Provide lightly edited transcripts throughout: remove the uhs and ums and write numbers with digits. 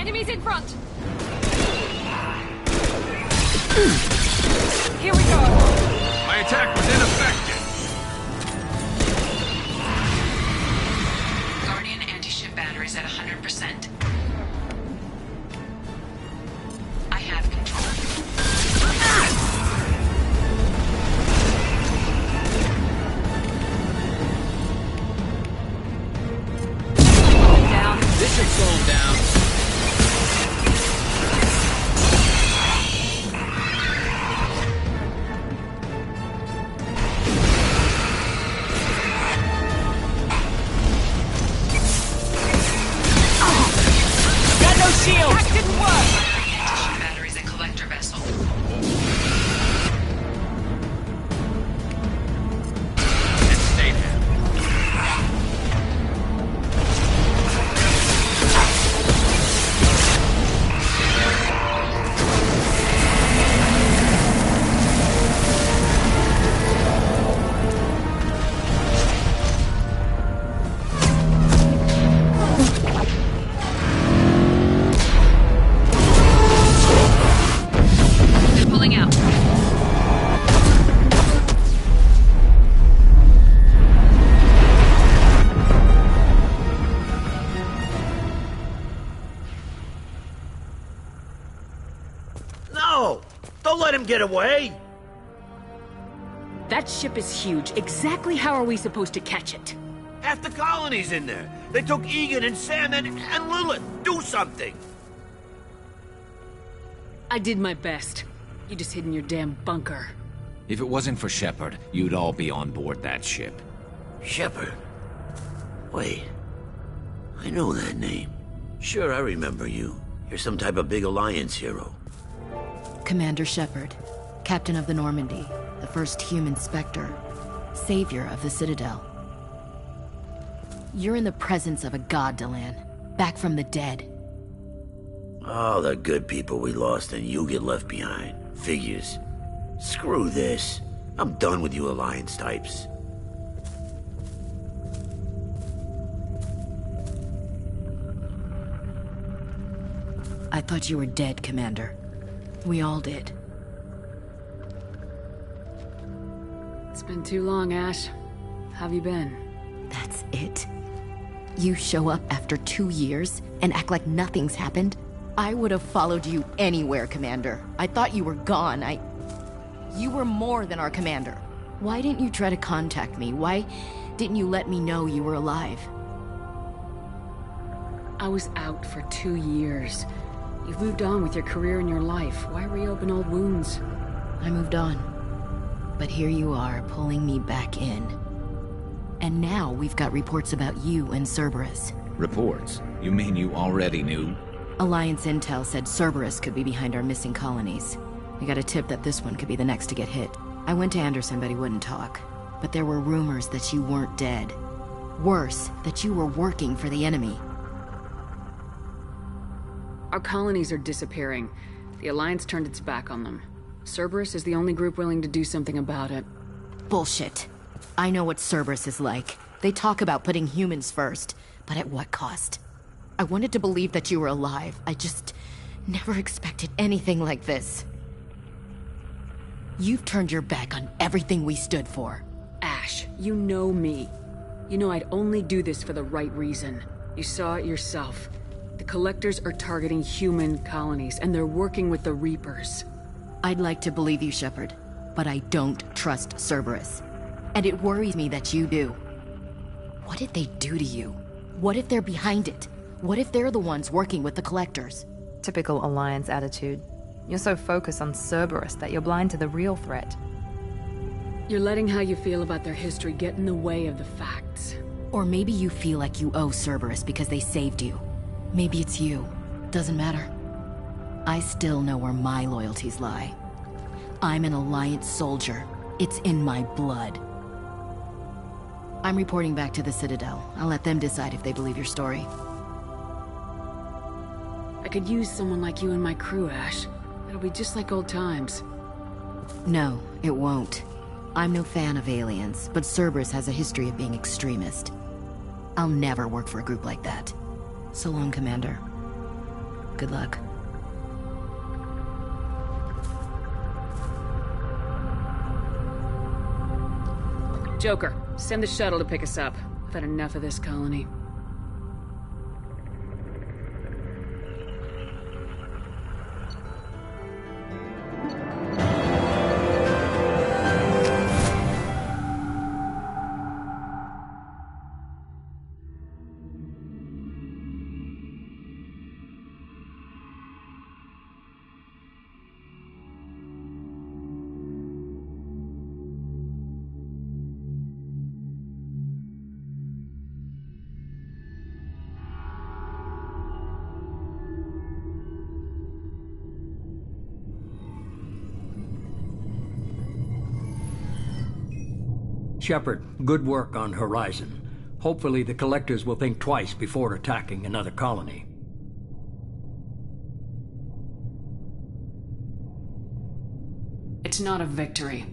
Enemies in front! Here we go! My attack was ineffective! Guardian anti-ship batteries at 100%. I have control. Down. This should slow him down. Shield! That didn't work! Anti-ship batteries at collector vessel. And stay down. No! Don't let him get away! That ship is huge. Exactly how are we supposed to catch it? Half the colony's in there. They took Egan and Sam and Lilith. Do something! I did my best. You just hid in your damn bunker. If it wasn't for Shepard, you'd all be on board that ship. Shepard? Wait. I know that name. Sure, I remember you. You're some type of big Alliance hero. Commander Shepard, Captain of the Normandy, the first human Spectre, savior of the Citadel. You're in the presence of a god, Delan, back from the dead. All the good people we lost and you get left behind. Figures. Screw this. I'm done with you Alliance types. I thought you were dead, Commander. We all did. It's been too long, Ash. How have you been? That's it? You show up after 2 years and act like nothing's happened? I would have followed you anywhere, Commander. I thought you were gone. You were more than our commander. Why didn't you try to contact me? Why didn't you let me know you were alive? I was out for 2 years. You've moved on with your career and your life. Why reopen old wounds? I moved on. But here you are, pulling me back in. And now we've got reports about you and Cerberus. Reports? You mean you already knew? Alliance intel said Cerberus could be behind our missing colonies. We got a tip that this one could be the next to get hit. I went to Anderson, but he wouldn't talk. But there were rumors that you weren't dead. Worse, that you were working for the enemy. Our colonies are disappearing. The Alliance turned its back on them. Cerberus is the only group willing to do something about it. Bullshit. I know what Cerberus is like. They talk about putting humans first, but at what cost? I wanted to believe that you were alive. I just never expected anything like this. You've turned your back on everything we stood for. Ash, you know me. You know I'd only do this for the right reason. You saw it yourself. The Collectors are targeting human colonies, and they're working with the Reapers. I'd like to believe you, Shepard, but I don't trust Cerberus. And it worries me that you do. What did they do to you? What if they're behind it? What if they're the ones working with the Collectors? Typical Alliance attitude. You're so focused on Cerberus that you're blind to the real threat. You're letting how you feel about their history get in the way of the facts. Or maybe you feel like you owe Cerberus because they saved you. Maybe it's you. Doesn't matter. I still know where my loyalties lie. I'm an Alliance soldier. It's in my blood. I'm reporting back to the Citadel. I'll let them decide if they believe your story. I could use someone like you in my crew, Ash. It'll be just like old times. No, it won't. I'm no fan of aliens, but Cerberus has a history of being extremist. I'll never work for a group like that. So long, Commander. Good luck. Joker, send the shuttle to pick us up. I've had enough of this colony. Shepard, good work on Horizon. Hopefully the Collectors will think twice before attacking another colony. It's not a victory.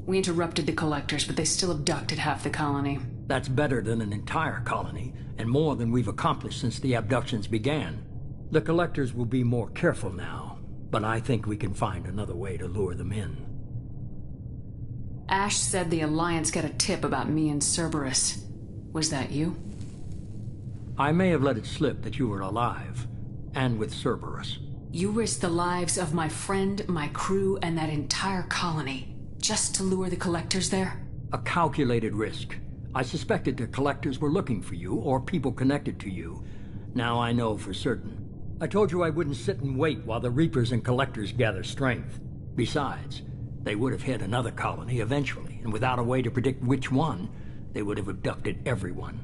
We interrupted the Collectors, but they still abducted half the colony. That's better than an entire colony, and more than we've accomplished since the abductions began. The Collectors will be more careful now, but I think we can find another way to lure them in. Ash said the Alliance got a tip about me and Cerberus. Was that you? I may have let it slip that you were alive, and with Cerberus. You risked the lives of my friend, my crew, and that entire colony, just to lure the Collectors there? A calculated risk. I suspected the Collectors were looking for you, or people connected to you. Now I know for certain. I told you I wouldn't sit and wait while the Reapers and Collectors gather strength. Besides, they would have hit another colony eventually, and without a way to predict which one, they would have abducted everyone.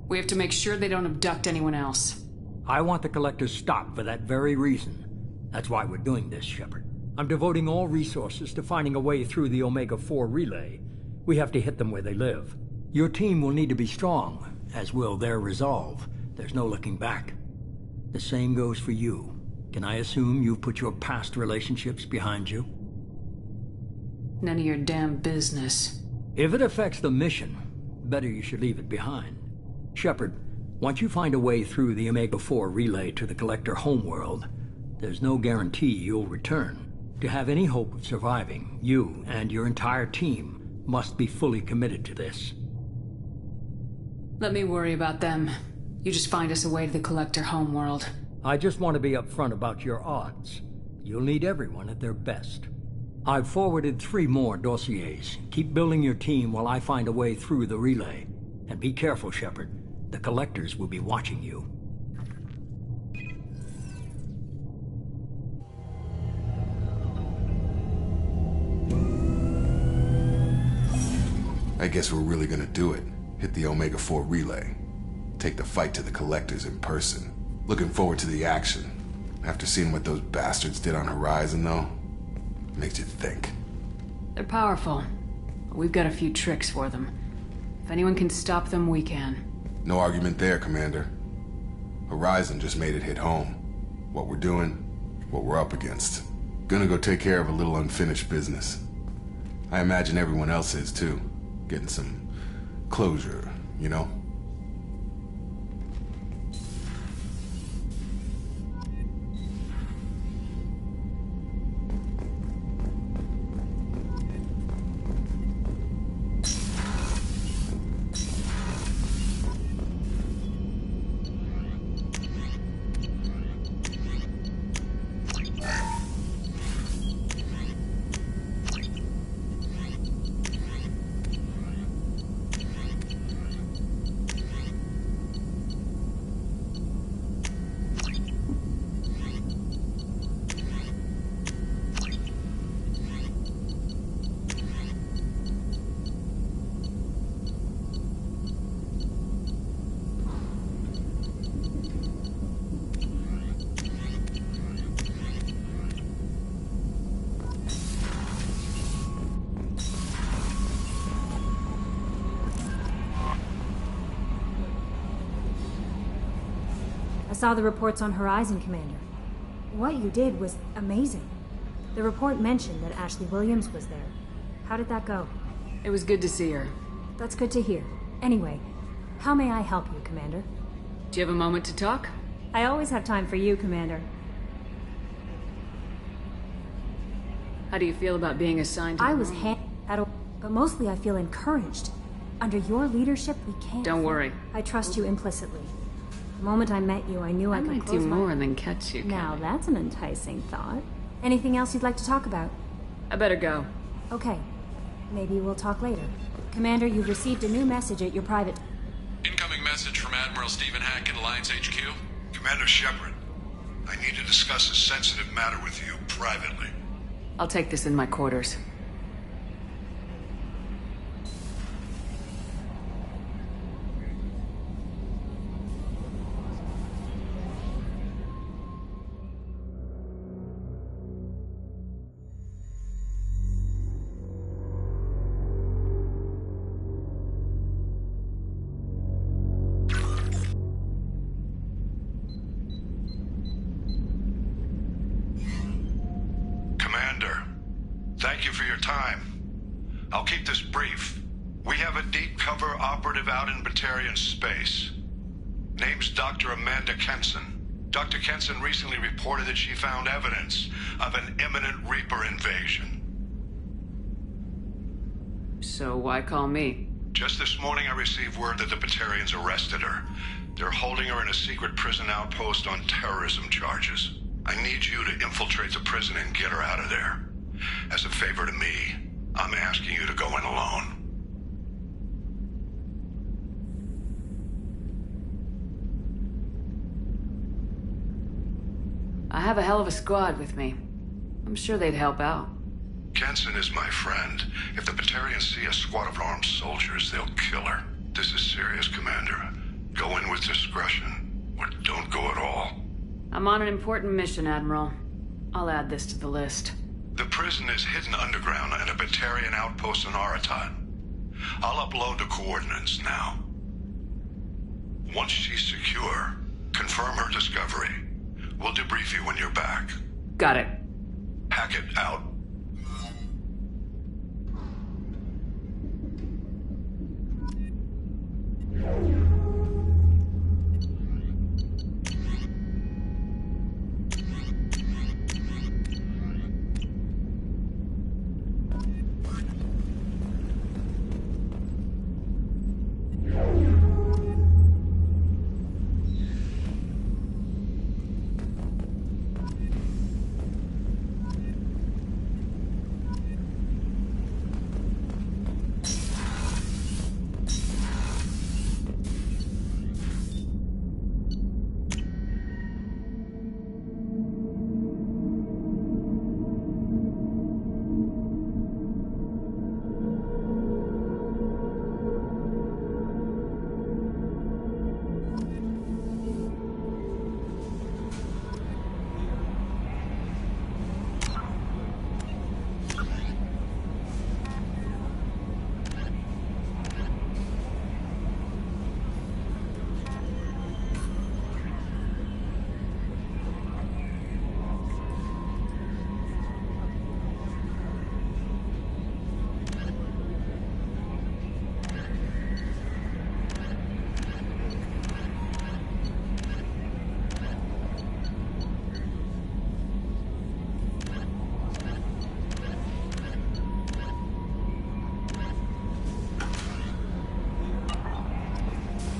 We have to make sure they don't abduct anyone else. I want the Collectors stopped for that very reason. That's why we're doing this, Shepard. I'm devoting all resources to finding a way through the Omega-4 relay. We have to hit them where they live. Your team will need to be strong, as will their resolve. There's no looking back. The same goes for you. Can I assume you've put your past relationships behind you? None of your damn business. If it affects the mission, better you should leave it behind. Shepard, once you find a way through the Omega-4 relay to the Collector homeworld, there's no guarantee you'll return. To have any hope of surviving, you and your entire team must be fully committed to this. Let me worry about them. You just find us a way to the Collector homeworld. I just want to be upfront about your odds. You'll need everyone at their best. I've forwarded 3 more dossiers. Keep building your team while I find a way through the relay. And be careful, Shepard. The Collectors will be watching you. I guess we're really gonna do it. Hit the Omega-4 relay. Take the fight to the Collectors in person. Looking forward to the action. After seeing what those bastards did on Horizon, though, makes you think. They're powerful. But we've got a few tricks for them. If anyone can stop them, we can. No argument there, Commander. Horizon just made it hit home. What we're doing, what we're up against. Gonna go take care of a little unfinished business. I imagine everyone else is, too. Getting some closure, you know? I saw the reports on Horizon, Commander. What you did was amazing. The report mentioned that Ashley Williams was there. How did that go? It was good to see her. That's good to hear. Anyway, how may I help you, Commander? Do you have a moment to talk? I always have time for you, Commander. How do you feel about being assigned to I the was room? but mostly I feel encouraged. Under your leadership, we can't... Don't worry. I trust you implicitly. The moment I met you, I knew I could might close do my... more than catch you, Now, Kelly. that's an enticing thought. Anything else you'd like to talk about? I better go. Okay. Maybe we'll talk later. Commander, you've received a new message at your private... Incoming message from Admiral Stephen Hackett, Alliance HQ. Commander Shepard, I need to discuss a sensitive matter with you privately. I'll take this in my quarters. Thank you for your time. I'll keep this brief. We have a deep cover operative out in Batarian space. Name's Dr. Amanda Kenson. Dr. Kenson recently reported that she found evidence of an imminent Reaper invasion. So why call me? Just this morning I received word that the Batarians arrested her. They're holding her in a secret prison outpost on terrorism charges. I need you to infiltrate the prison and get her out of there. As a favor to me, I'm asking you to go in alone. I have a hell of a squad with me. I'm sure they'd help out. Kenson is my friend. If the Batarians see a squad of armed soldiers, they'll kill her. This is serious, Commander. Go in with discretion, or don't go at all. I'm on an important mission, Admiral. I'll add this to the list. The prison is hidden underground in a Batarian outpost on Aratat. I'll upload the coordinates now. Once she's secure, confirm her discovery. We'll debrief you when you're back. Got it. Hackett out.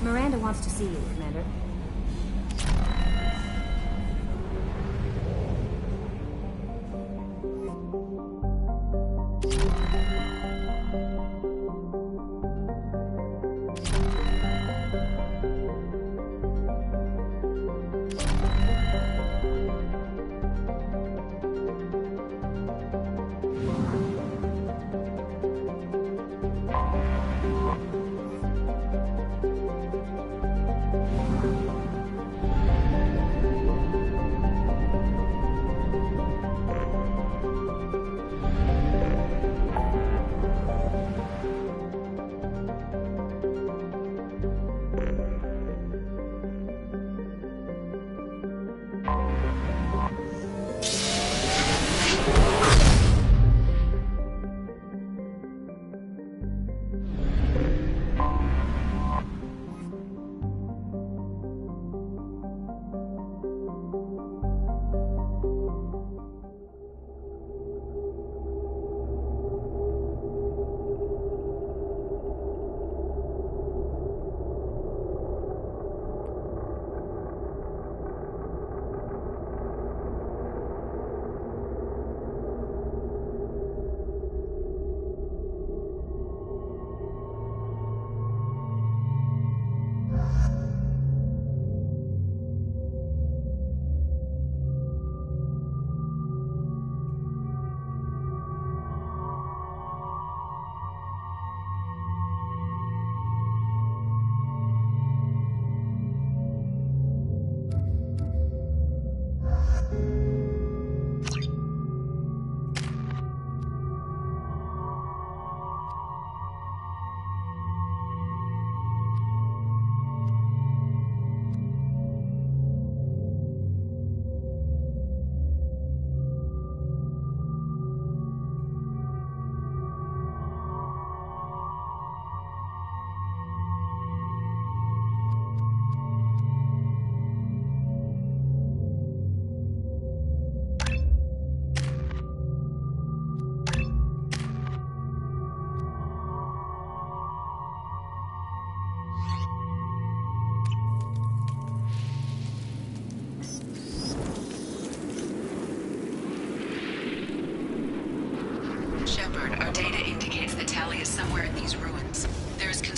Miranda wants to see you, Commander.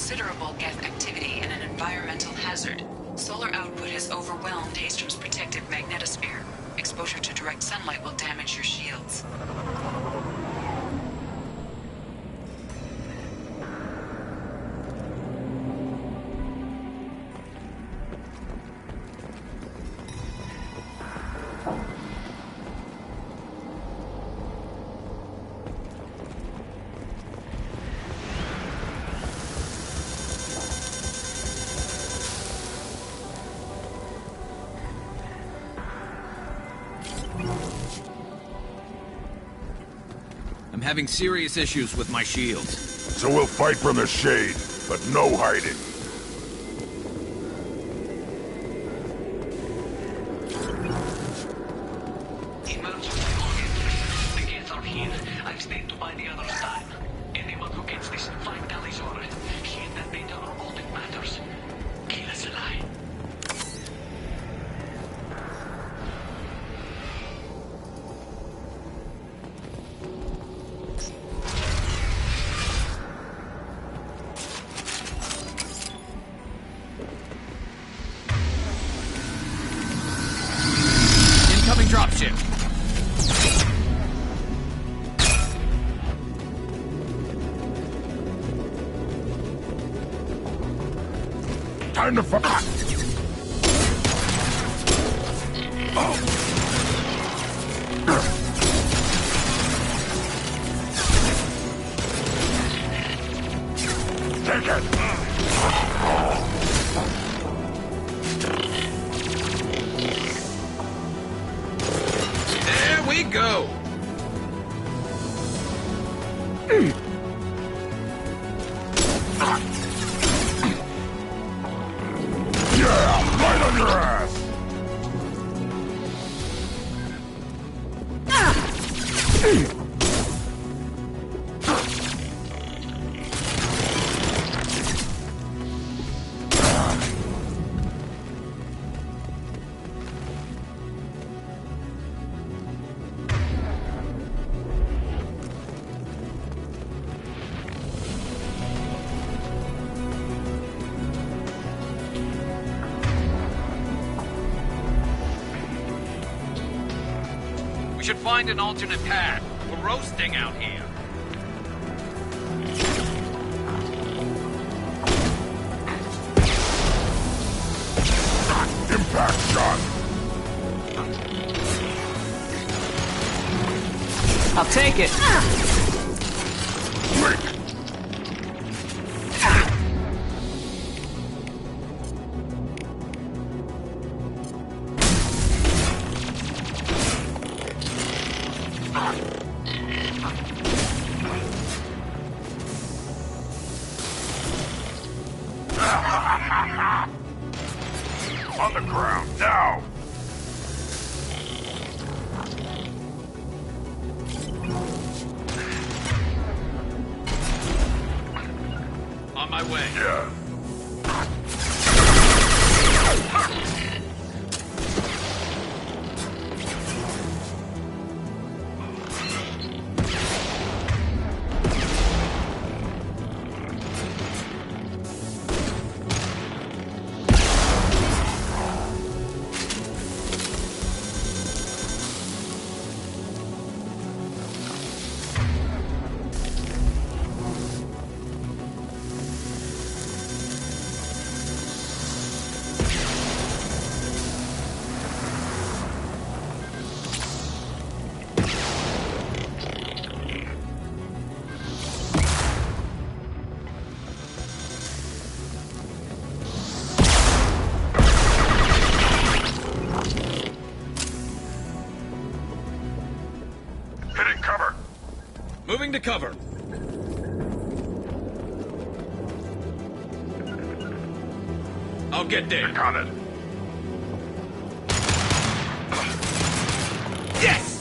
considerable geth activity and an environmental hazard. Solar output has overwhelmed Haystrom's protective magnetosphere. Exposure to direct sunlight will damage your shields. I'm having serious issues with my shields. So we'll fight from the shade, but no hiding. Emergency warning. The gates are here. I've stayed to buy the other time. Anyone who gets this, find Alizor. She and that beta are all that matters. Kill us alive. Incoming dropship. Time to fight! Take it! There we go. Yeah, right on your ass! We should find an alternate path. We're roasting out here. Impact shot! I'll take it. Quick! On the ground, now! On my way. Yeah. Hitting cover. Moving to cover. I'll get there. Got it. Yes!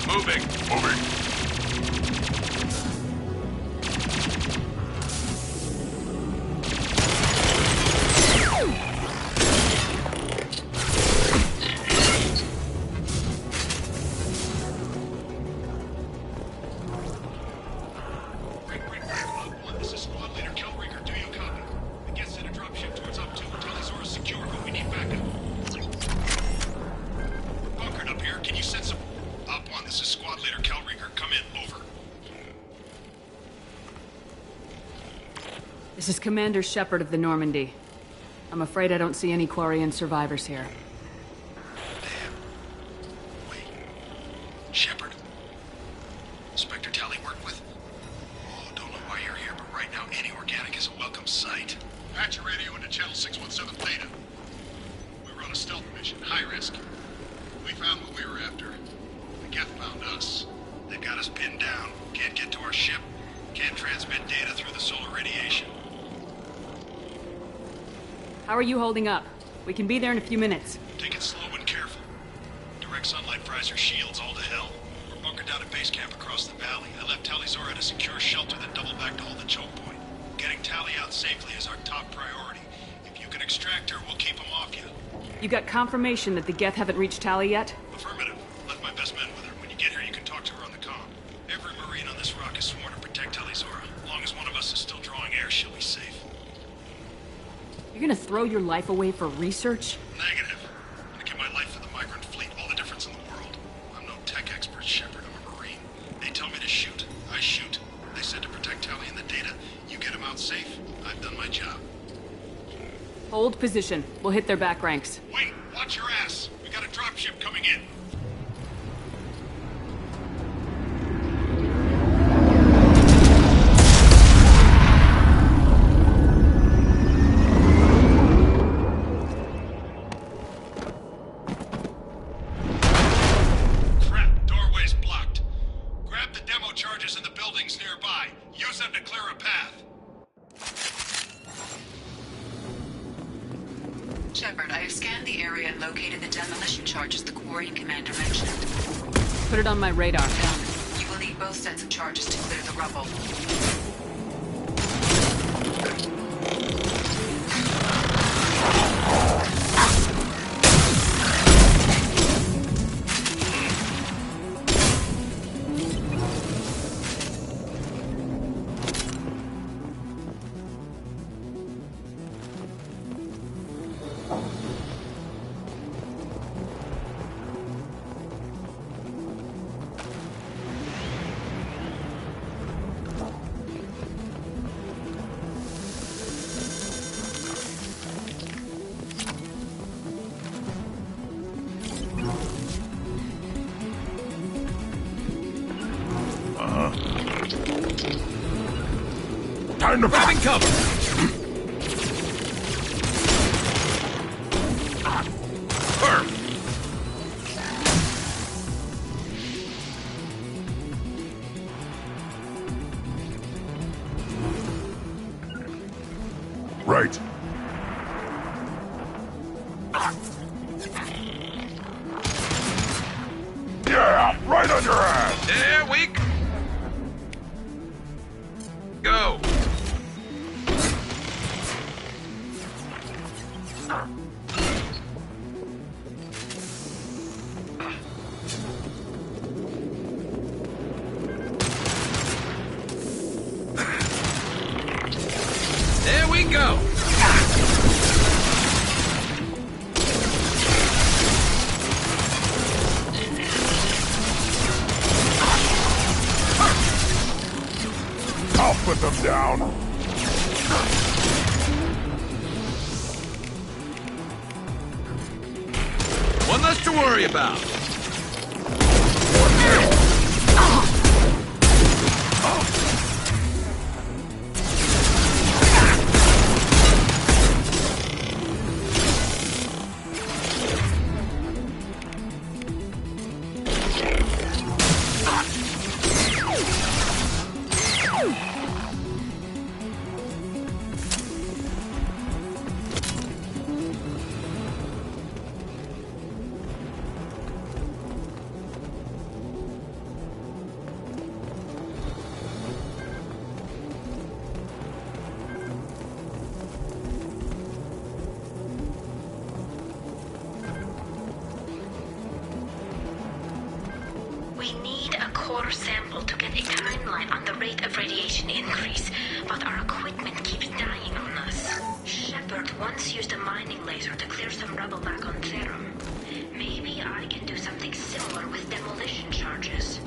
Moving. This is Commander Shepard of the Normandy. I'm afraid I don't see any Quarian survivors here. Damn. Wait. Shepard? Inspector Tally worked with? Oh, don't know why you're here, but right now any organic is a welcome sight. Patch your radio into channel 617 Theta. We were on a stealth mission, high risk. We found what we were after. The Geth found us. They've got us pinned down. Can't get to our ship. Can't transmit data through the solar radiation. How are you holding up? We can be there in a few minutes. Take it slow and careful. Direct sunlight fries your shields all to hell. We're bunkered down at base camp across the valley. I left Tally Zora at a secure shelter, then doubled back to hold the choke point. Getting Tally out safely is our top priority. If you can extract her, we'll keep them off you. You got confirmation that the Geth haven't reached Tally yet? Affirmative. Left my best men with her. When you get here, you can talk to her on the comm. Every Marine on this rock is sworn to protect Tally Zora. As long as one of us is still drawing air, she'll be safe. You're gonna throw your life away for research? Negative. I'm gonna give my life for the migrant fleet, all the difference in the world. I'm no tech expert, Shepard. I'm a Marine. They tell me to shoot. I shoot. They said to protect Tally and the data. You get them out safe. I've done my job. Hold position. We'll hit their back ranks. Wait! Watch your ass! We got a dropship coming in. Shepard, I have scanned the area and located the demolition charges the Quarian commander mentioned. Put it on my radar. You will need both sets of charges to clear the rubble. Time to grabbing cover. Right. Yeah, right on your ass. There we go. There we go. I'll put them down. One less to worry about. We need a core sample to get a timeline on the rate of radiation increase, but our equipment keeps dying on us. Shepard once used a mining laser to clear some rubble back on Therum. Maybe I can do something similar with demolition charges.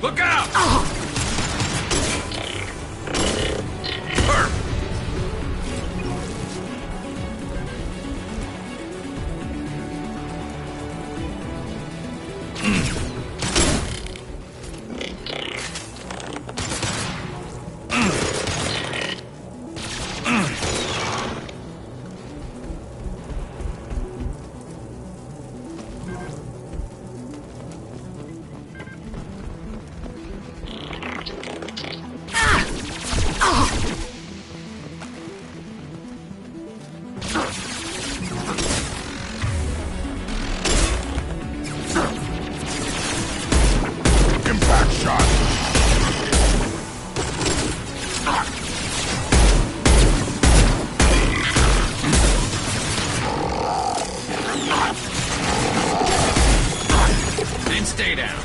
Look out! Impact shot! Then stay down.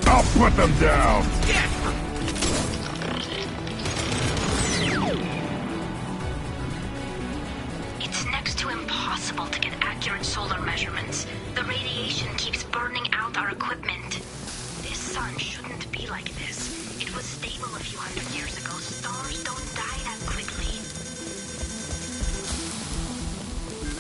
I'll put them down! It's next to impossible to get accurate solar measurements. The radiation keeps burning out our equipment. This sun shouldn't be like this. It was stable a few hundred years ago. Stars don't die that quickly.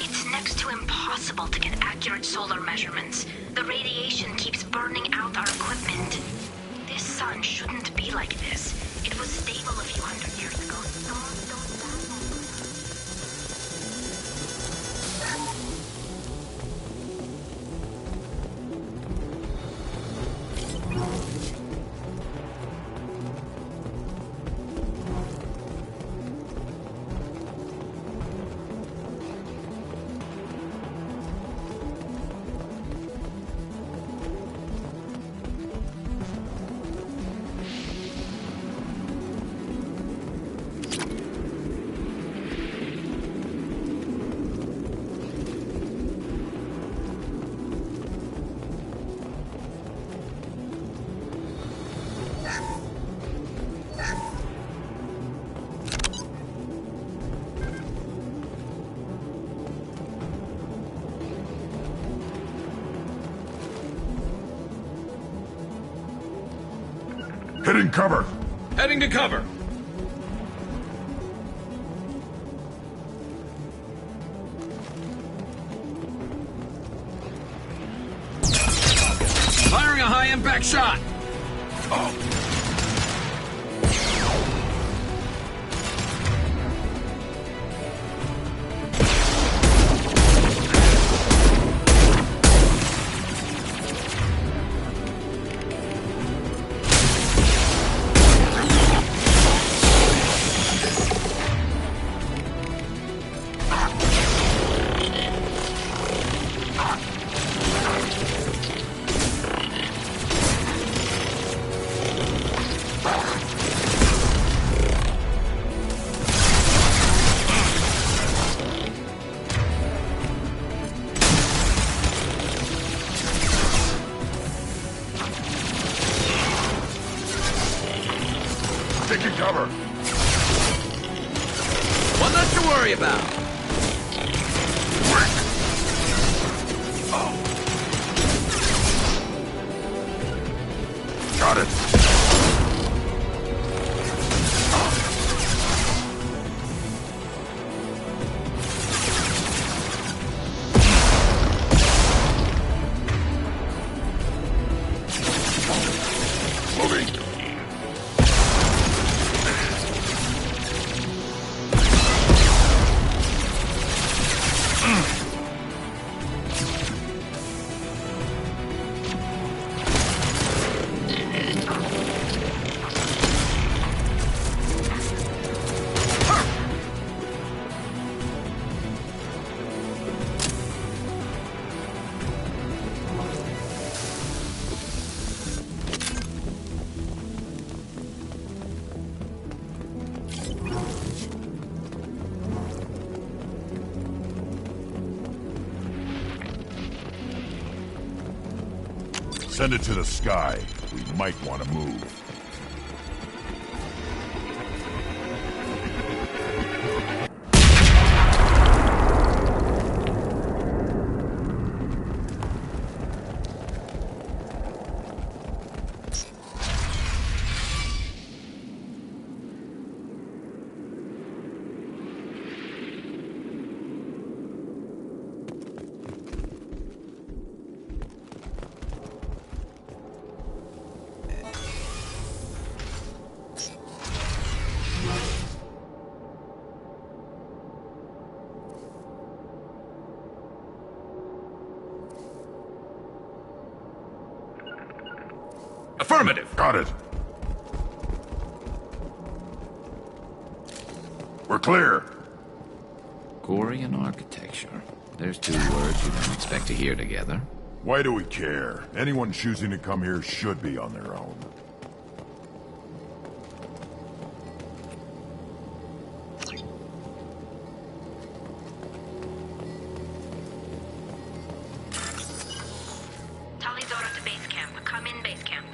It's next to impossible to get accurate solar measurements. The radiation keeps burning out our equipment. This sun shouldn't be like this. It was stable a few hundred years ago. Stars don't die that quickly. Hitting cover! Heading to cover. Firing a high-impact shot. Send it to the sky. We might want to move. Affirmative. Got it. We're clear. Gorian architecture. There's two words you don't expect to hear together. Why do we care? Anyone choosing to come here should be on their own. Talizora to base camp. Come in base camp.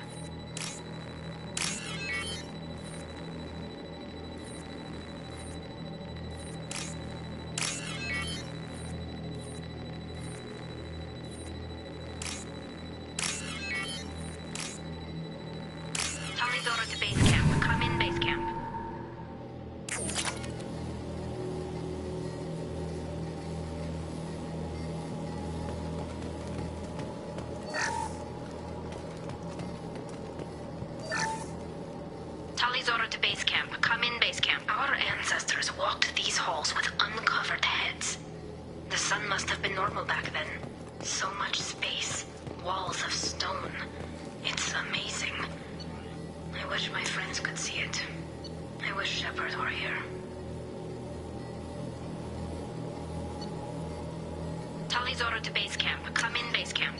Talizora to base camp. Come in base camp. Talizora to base camp. Come in base camp. Our ancestors walked these halls with uncovered heads. The sun must have been normal back then. So much space. Walls of stone. It's amazing. I wish my friends could see it. I wish Shepard were here. Talizora to base camp. Come in base camp.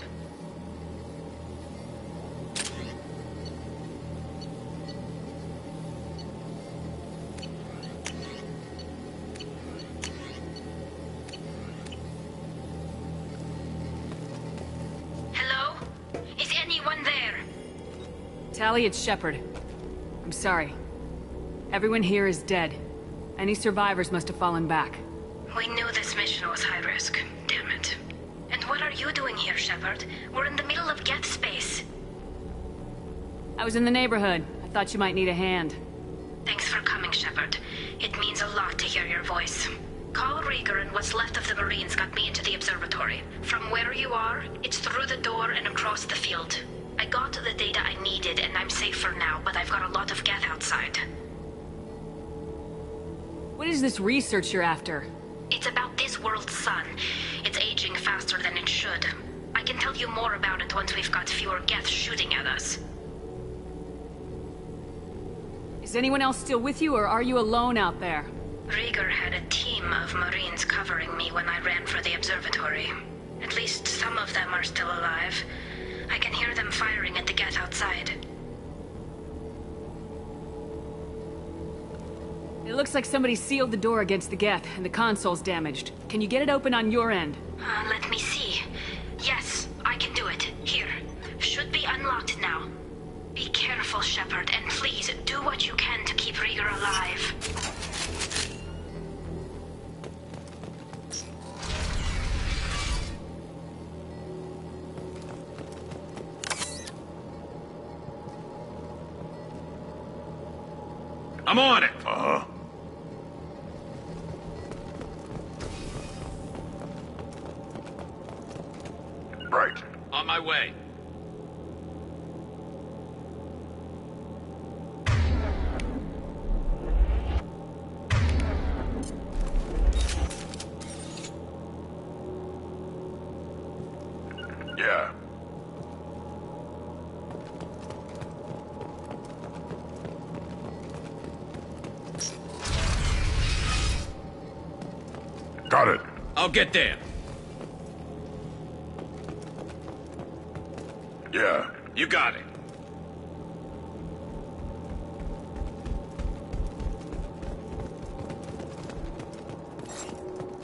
Hello? Is anyone there? Tally, it's Shepard. I'm sorry. Everyone here is dead. Any survivors must have fallen back. We knew this mission was high risk. Damn it. And what are you doing here, Shepard? We're in the middle of Geth space. I was in the neighborhood. I thought you might need a hand. Thanks for coming, Shepard. It means a lot to hear your voice. Call Rieger and what's left of the Marines got me into the observatory. From where you are, it's through the door and across the field. I got the data I needed and I'm safe for now, but I've got a lot of Geth outside. What is this research you're after? It's about this world's sun. It's aging faster than it should. I can tell you more about it once we've got fewer Geth shooting at us. Is anyone else still with you, or are you alone out there? Rieger had a team of Marines covering me when I ran for the observatory. At least some of them are still alive. I can hear them firing at the Geth outside. It looks like somebody sealed the door against the Geth, and the console's damaged. Can you get it open on your end? Let me see. Yes, I can do it. Here. Should be unlocked now. Be careful, Shepard, and please do what you can to keep Rieger alive. I'm on it. Right. On my way. Yeah. Got it. I'll get there. Yeah. You got it.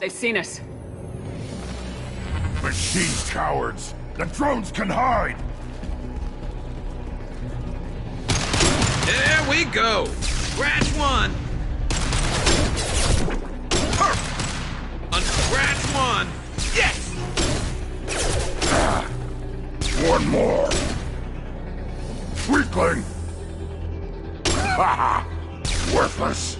They've seen us. Machine cowards! The drones can hide! we go! Scratch one! Perfect! Unscratch one! Yes! One more. Weakling! Haha! Worthless!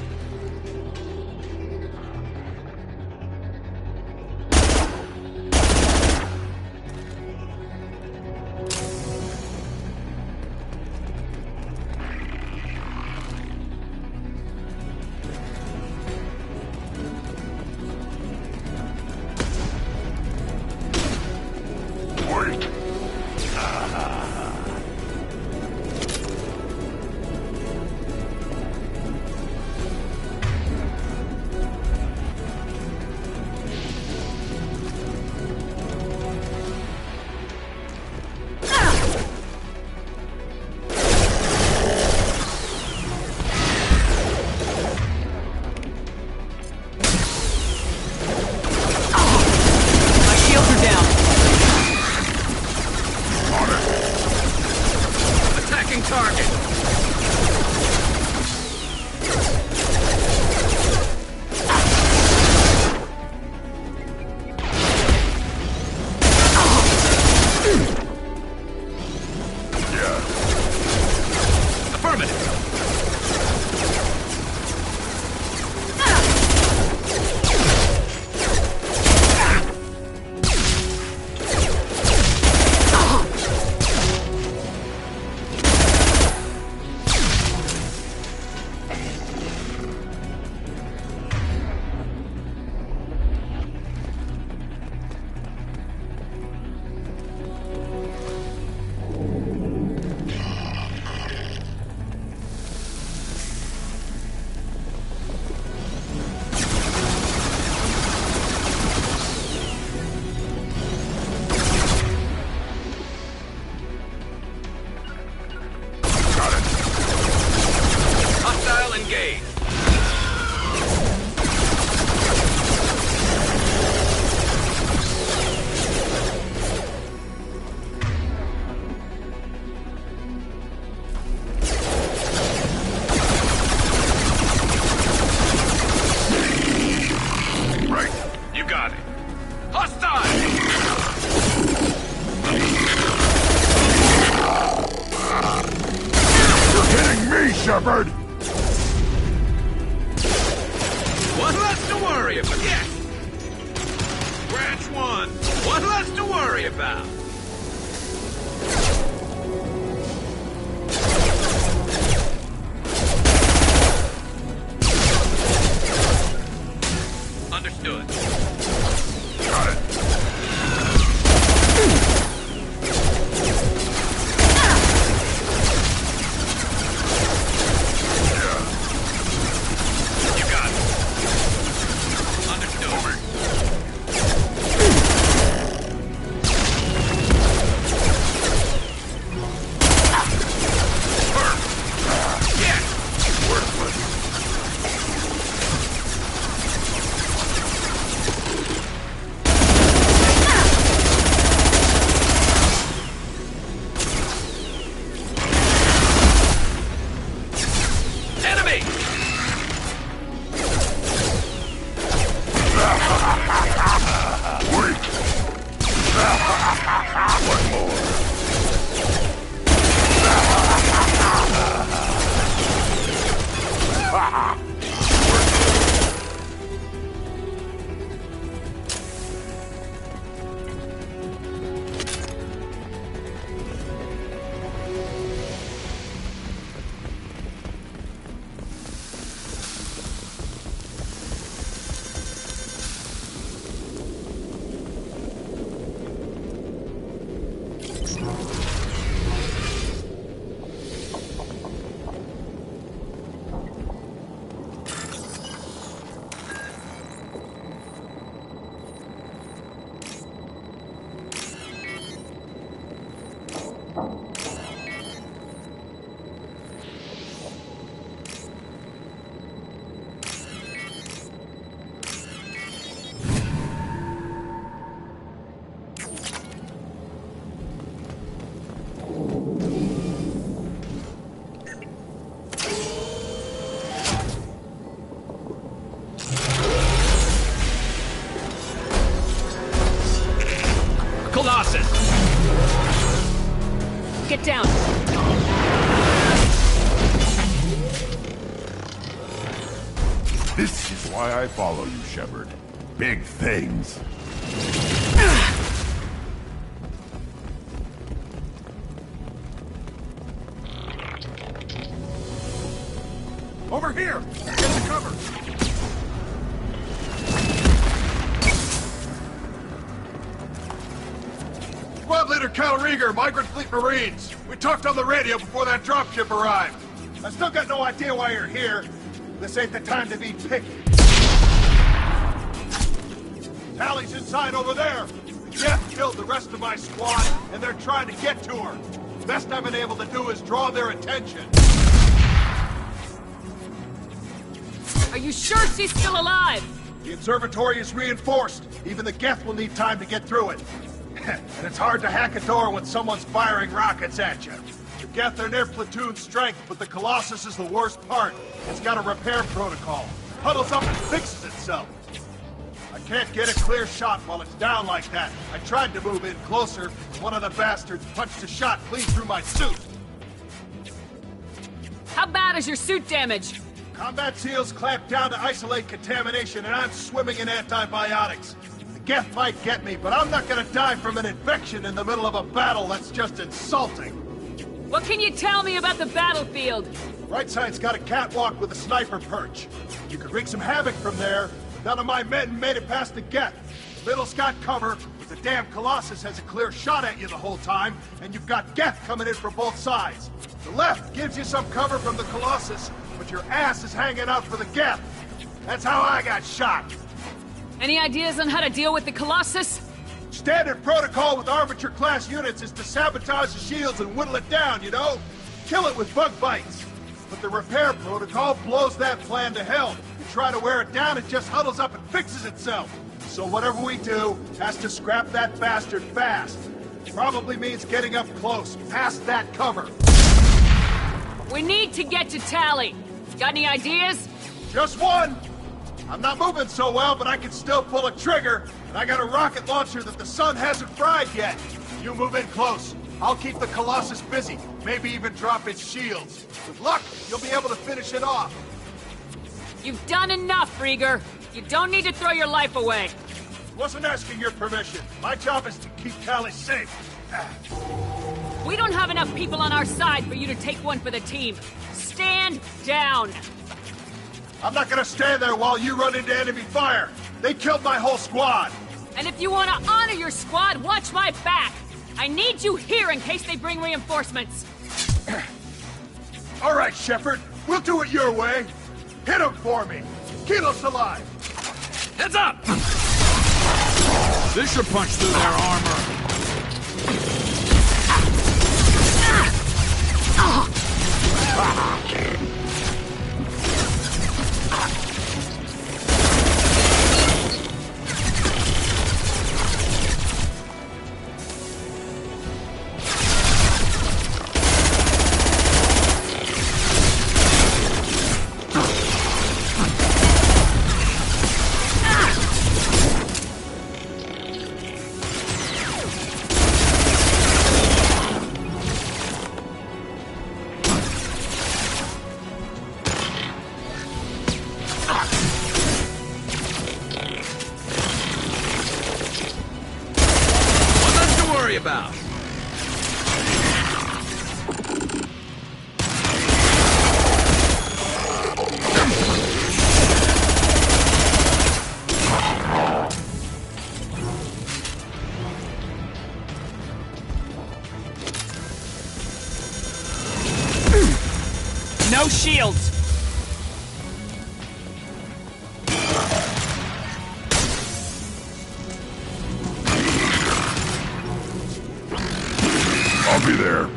Shepard! One less to worry about. Yes! Scratch one. One less to worry about. Understood. Got it. Colossus! Get down! This is why I follow you, Shepard. Big things. Over here! Get the cover! Squad Leader Cal Rieger, Migrant Fleet Marines. We talked on the radio before that dropship arrived. I still got no idea why you're here. This ain't the time to be picky. Tally's inside over there. Jeff killed the rest of my squad, and they're trying to get to her. Best I've been able to do is draw their attention. Are you sure she's still alive? The observatory is reinforced. Even the Geth will need time to get through it. And it's hard to hack a door when someone's firing rockets at you. The Geth are near platoon strength, but the Colossus is the worst part. It's got a repair protocol. Huddles up and fixes itself. I can't get a clear shot while it's down like that. I tried to move in closer. One of the bastards punched a shot clean through my suit. How bad is your suit damage? Combat SEALs clamp down to isolate contamination, and I'm swimming in antibiotics. The Geth might get me, but I'm not gonna die from an infection in the middle of a battle. That's just insulting. What can you tell me about the battlefield? Right side's got a catwalk with a sniper perch. You could wreak some havoc from there. None of my men made it past the Geth. Middle's got cover, but the damn Colossus has a clear shot at you the whole time, and you've got Geth coming in from both sides. The left gives you some cover from the Colossus, but your ass is hanging out for the Geth. That's how I got shot. Any ideas on how to deal with the Colossus? Standard protocol with Arbiter-class units is to sabotage the shields and whittle it down, you know? Kill it with bug bites. But the repair protocol blows that plan to hell. You try to wear it down, it just huddles up and fixes itself. So whatever we do has to scrap that bastard fast. Probably means getting up close, past that cover. We need to get to Tally. Got any ideas? Just one. I'm not moving so well, but I can still pull a trigger. And I got a rocket launcher that the sun hasn't fried yet. You move in close. I'll keep the Colossus busy. Maybe even drop its shields. With luck, you'll be able to finish it off. You've done enough, Rieger. You don't need to throw your life away. Wasn't asking your permission. My job is to keep Tally safe. We don't have enough people on our side for you to take one for the team. Stand down. I'm not gonna stand there while you run into enemy fire. They killed my whole squad. And if you want to honor your squad, watch my back. I need you here in case they bring reinforcements. All right, Shepard. We'll do it your way. Hit him for me. Kilo's alive. Heads up! This should punch through their armor. About. No shields. I'll be there.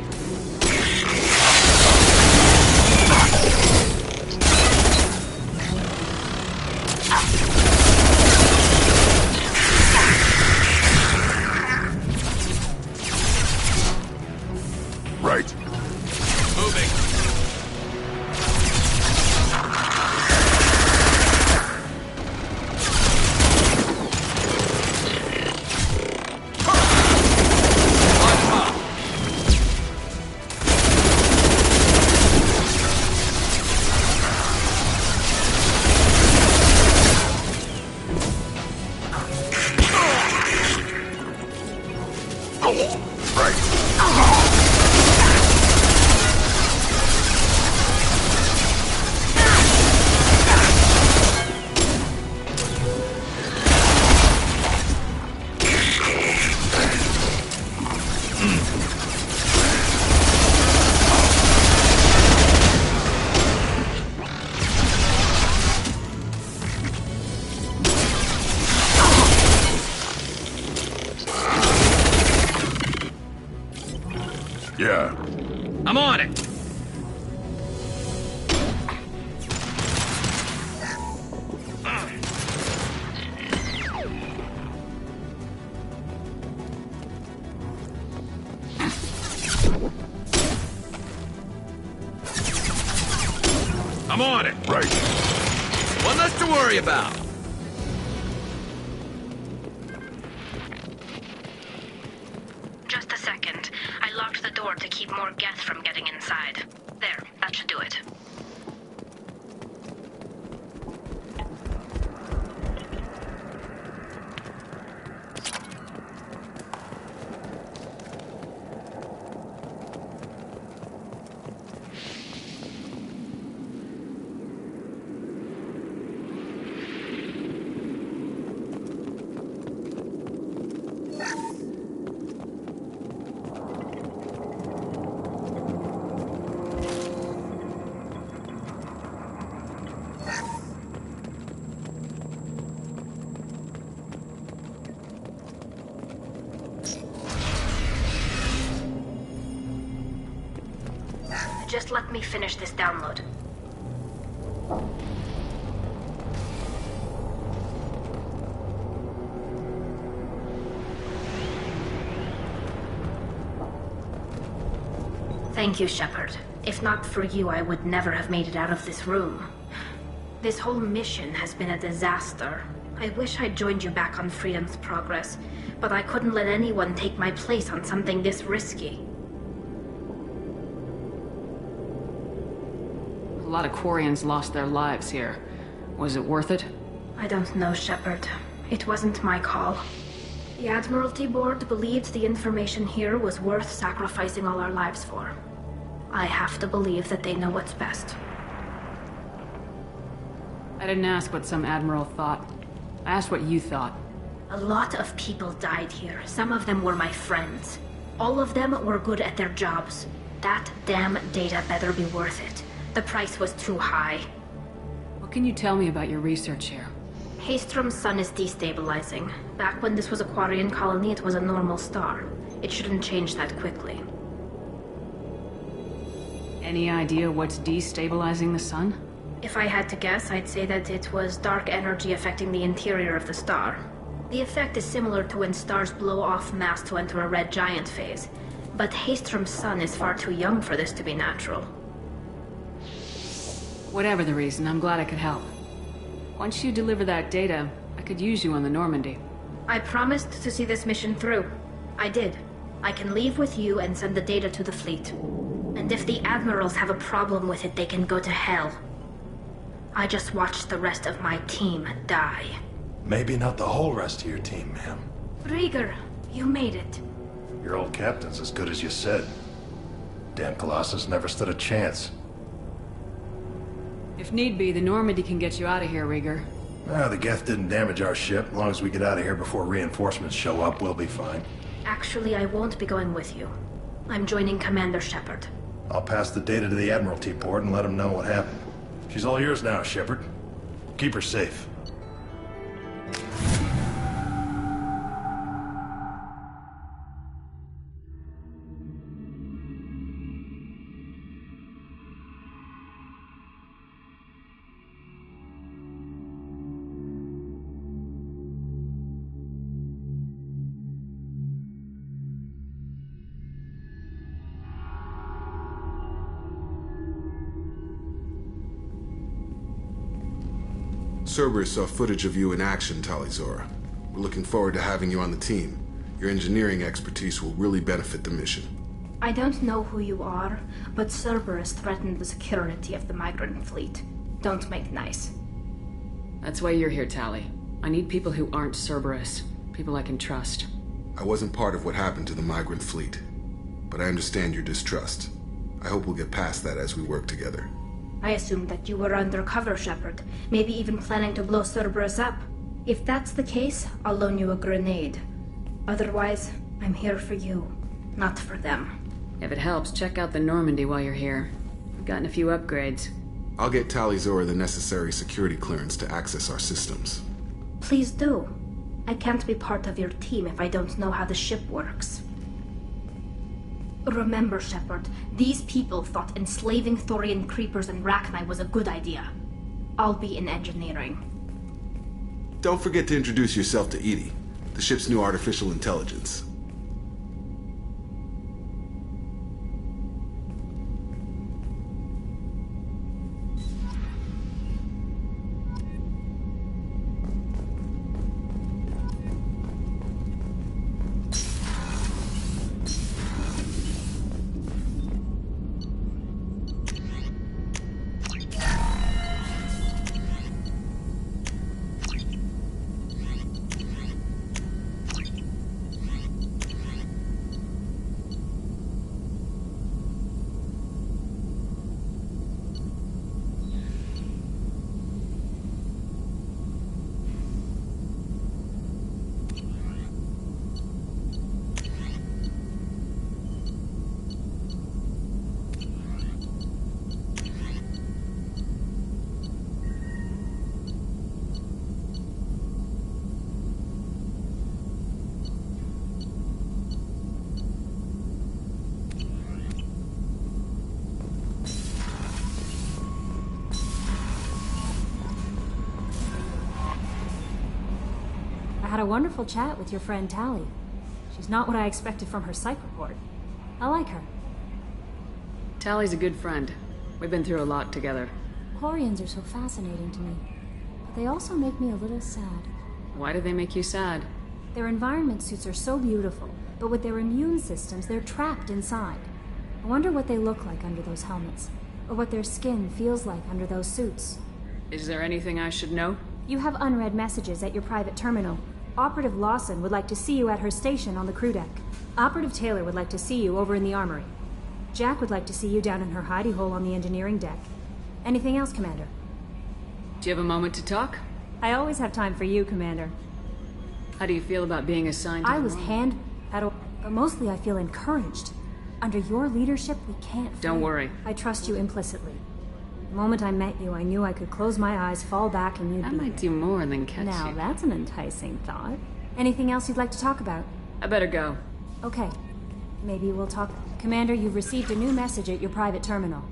Right. Moving. Yeah. I'm on it! I'm on it! Right. One less to worry about! Just a second. I locked the door to keep more Geth from getting inside. There, that should do it. Just let me finish this download. Thank you, Shepard. If not for you, I would never have made it out of this room. This whole mission has been a disaster. I wish I'd joined you back on Freedom's Progress, but I couldn't let anyone take my place on something this risky. A lot of Quarians lost their lives here. Was it worth it? I don't know, Shepard. It wasn't my call. The Admiralty Board believed the information here was worth sacrificing all our lives for. I have to believe that they know what's best. I didn't ask what some admiral thought. I asked what you thought. A lot of people died here. Some of them were my friends. All of them were good at their jobs. That damn data better be worth it. The price was too high. What can you tell me about your research here? Haystrom's sun is destabilizing. Back when this was a Quarian colony, it was a normal star. It shouldn't change that quickly. Any idea what's destabilizing the sun? If I had to guess, I'd say that it was dark energy affecting the interior of the star. The effect is similar to when stars blow off mass to enter a red giant phase. But Haystrom's sun is far too young for this to be natural. Whatever the reason, I'm glad I could help. Once you deliver that data, I could use you on the Normandy. I promised to see this mission through. I did. I can leave with you and send the data to the fleet. And if the admirals have a problem with it, they can go to hell. I just watched the rest of my team die. Maybe not the whole rest of your team, ma'am. Rieger, you made it. Your old captain's as good as you said. Damn Colossus never stood a chance. If need be, the Normandy can get you out of here, Rieger. The Geth didn't damage our ship. As long as we get out of here before reinforcements show up, we'll be fine. Actually, I won't be going with you. I'm joining Commander Shepard. I'll pass the data to the Admiralty Board and let them know what happened. She's all yours now, Shepard. Keep her safe. Cerberus saw footage of you in action, Talizora. We're looking forward to having you on the team. Your engineering expertise will really benefit the mission. I don't know who you are, but Cerberus threatened the security of the migrant fleet. Don't make nice. That's why you're here, Tali. I need people who aren't Cerberus. People I can trust. I wasn't part of what happened to the migrant fleet, but I understand your distrust. I hope we'll get past that as we work together. I assumed that you were undercover, Shepard. Maybe even planning to blow Cerberus up. If that's the case, I'll loan you a grenade. Otherwise, I'm here for you, not for them. If it helps, check out the Normandy while you're here. I've gotten a few upgrades. I'll get Talizora the necessary security clearance to access our systems. Please do. I can't be part of your team if I don't know how the ship works. Remember, Shepard, these people thought enslaving Thorian creepers and Rachni was a good idea. I'll be in engineering. Don't forget to introduce yourself to Edie, the ship's new artificial intelligence. I had a wonderful chat with your friend Tally. She's not what I expected from her psych report. I like her. Tally's a good friend. We've been through a lot together. Quarians are so fascinating to me, but they also make me a little sad. Why do they make you sad? Their environment suits are so beautiful, but with their immune systems, they're trapped inside. I wonder what they look like under those helmets, or what their skin feels like under those suits. Is there anything I should know? You have unread messages at your private terminal. Operative Lawson would like to see you at her station on the crew deck. Operative Taylor would like to see you over in the armory. Jack would like to see you down in her hidey hole on the engineering deck. Anything else, Commander? Do you have a moment to talk? I always have time for you, Commander. How do you feel about being assigned to I the was role? but mostly I feel encouraged. Under your leadership, we can't fail. Don't worry. I trust you implicitly. The moment I met you, I knew I could close my eyes, fall back, and you'd I be might there. do more than catch Now, you. that's an enticing thought. Anything else you'd like to talk about? I better go. Okay. Maybe we'll talk. Commander, you've received a new message at your private terminal.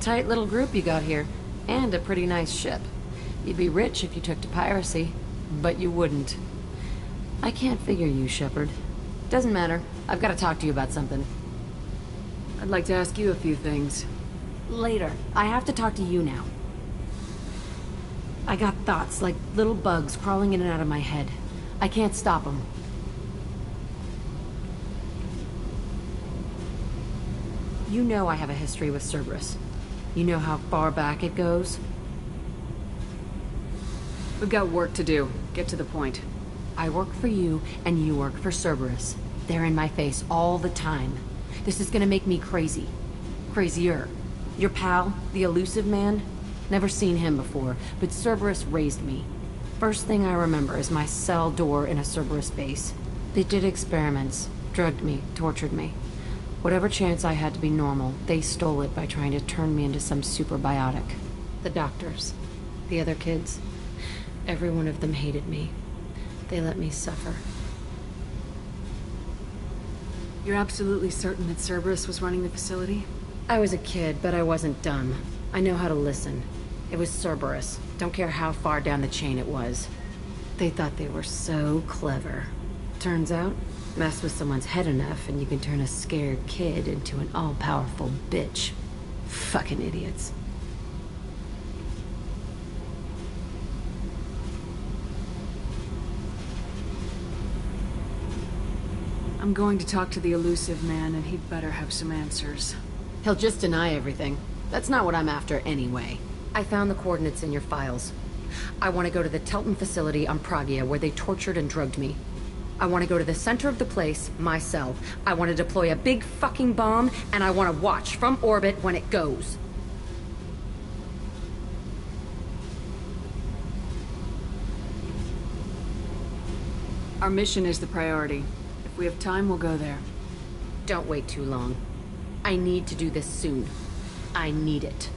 Tight little group you got here, and a pretty nice ship. You'd be rich if you took to piracy, but you wouldn't. I can't figure you, Shepard. Doesn't matter. I've got to talk to you about something. I'd like to ask you a few things. Later. I have to talk to you now. I got thoughts like little bugs crawling in and out of my head. I can't stop them. You know I have a history with Cerberus. You know how far back it goes? We've got work to do. Get to the point. I work for you, and you work for Cerberus. They're in my face all the time. This is gonna make me crazy. Crazier. Your pal, the elusive man? Never seen him before, but Cerberus raised me. First thing I remember is my cell door in a Cerberus base. They did experiments, drugged me, tortured me. Whatever chance I had to be normal, they stole it by trying to turn me into some superbiotic. The doctors, the other kids, every one of them hated me. They let me suffer. You're absolutely certain that Cerberus was running the facility? I was a kid, but I wasn't dumb. I know how to listen. It was Cerberus. Don't care how far down the chain it was. They thought they were so clever. Turns out, mess with someone's head enough and you can turn a scared kid into an all-powerful bitch. Fucking idiots. I'm going to talk to the elusive man, and he'd better have some answers. He'll just deny everything. That's not what I'm after anyway. I found the coordinates in your files. I want to go to the Telton facility on Pragia where they tortured and drugged me. I want to go to the center of the place, my cell. I want to deploy a big fucking bomb, and I want to watch from orbit when it goes. Our mission is the priority. If we have time, we'll go there. Don't wait too long. I need to do this soon. I need it.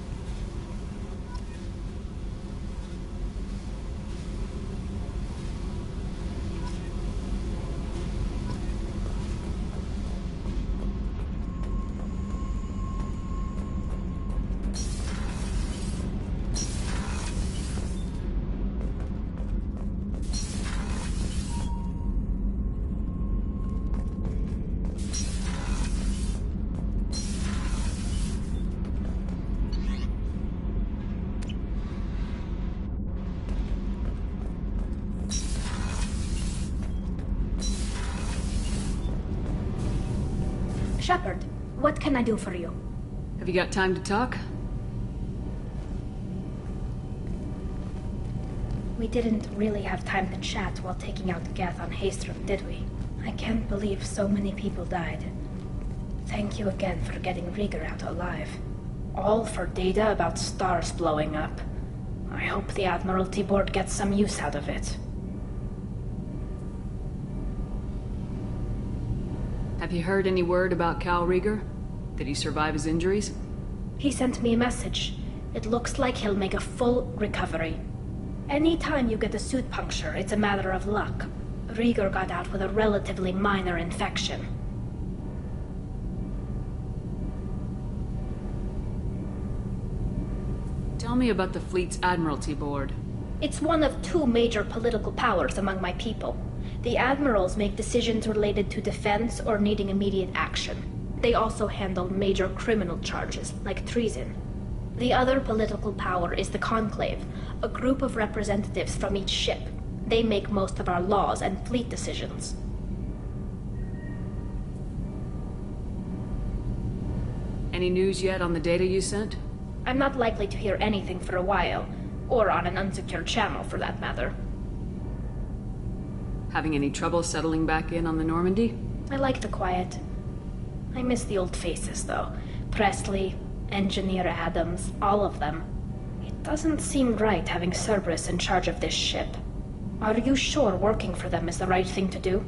Shepard, what can I do for you? Have you got time to talk? We didn't really have time to chat while taking out Gath on Haestrom, did we? I can't believe so many people died. Thank you again for getting Rieger out alive. All for data about stars blowing up. I hope the Admiralty Board gets some use out of it. Have you heard any word about Cal Rieger? Did he survive his injuries? He sent me a message. It looks like he'll make a full recovery. Anytime you get a suit puncture, it's a matter of luck. Rieger got out with a relatively minor infection. Tell me about the fleet's Admiralty Board. It's one of two major political powers among my people. The admirals make decisions related to defense or needing immediate action. They also handle major criminal charges, like treason. The other political power is the Conclave, a group of representatives from each ship. They make most of our laws and fleet decisions. Any news yet on the data you sent? I'm not likely to hear anything for a while, or on an unsecured channel for that matter. Having any trouble settling back in on the Normandy? I like the quiet. I miss the old faces, though. Presley, Engineer Adams, all of them. It doesn't seem right having Cerberus in charge of this ship. Are you sure working for them is the right thing to do?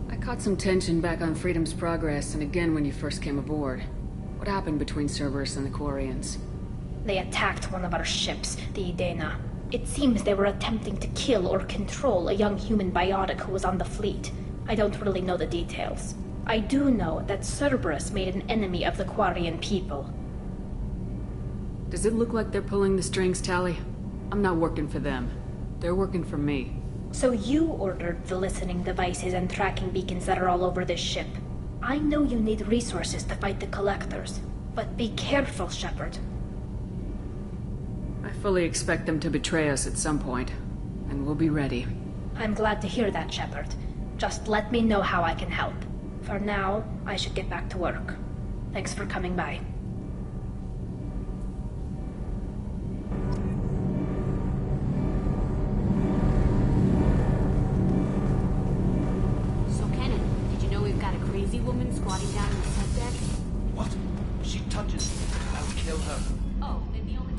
I caught some tension back on Freedom's Progress, and again when you first came aboard. What happened between Cerberus and the Quarians? They attacked one of our ships, the Idena. It seems they were attempting to kill or control a young human biotic who was on the fleet. I don't really know the details. I do know that Cerberus made an enemy of the Quarian people. Does it look like they're pulling the strings, Tali? I'm not working for them. They're working for me. So you ordered the listening devices and tracking beacons that are all over this ship. I know you need resources to fight the Collectors, but be careful, Shepard. I fully expect them to betray us at some point, and we'll be ready. I'm glad to hear that, Shepard. Just let me know how I can help. For now, I should get back to work. Thanks for coming by. So, Cannon, did you squatting down in the sub deck? What? She touches me. I'll kill her. Oh, then the only...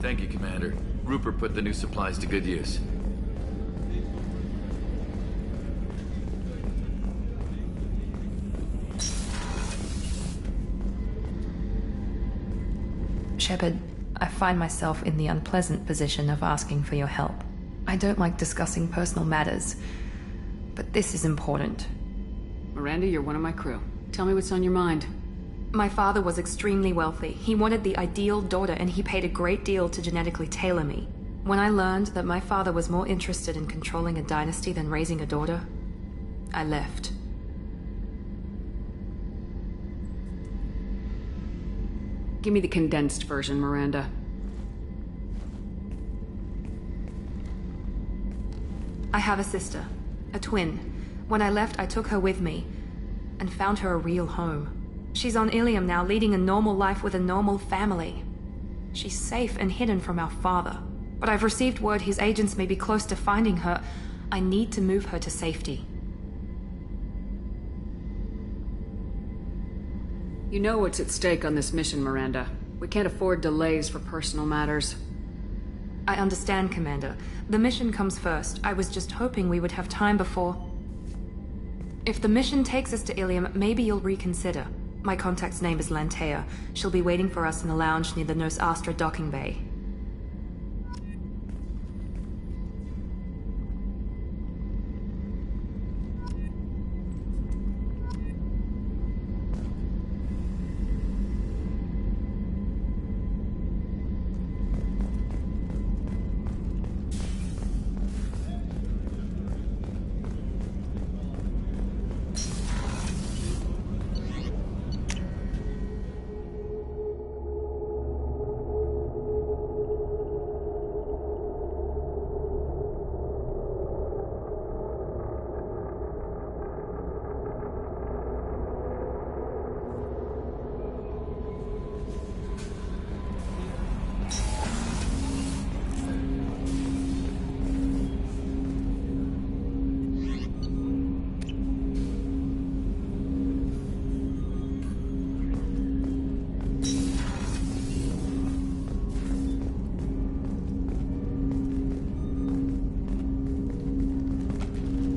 Thank you, Commander. Rupert put the new supplies to good use. Shepard, I find myself in the unpleasant position of asking for your help. I don't like discussing personal matters, but this is important. Miranda, you're one of my crew. Tell me what's on your mind. My father was extremely wealthy. He wanted the ideal daughter, and he paid a great deal to genetically tailor me. When I learned that my father was more interested in controlling a dynasty than raising a daughter, I left. Give me the condensed version, Miranda. I have a sister, a twin. When I left, I took her with me and found her a real home. She's on Ilium now, leading a normal life with a normal family. She's safe and hidden from our father. But I've received word his agents may be close to finding her. I need to move her to safety. You know what's at stake on this mission, Miranda. We can't afford delays for personal matters. I understand, Commander. The mission comes first. I was just hoping we would have time before... If the mission takes us to Ilium, maybe you'll reconsider. My contact's name is Lantea. She'll be waiting for us in the lounge near the Nos Astra docking bay.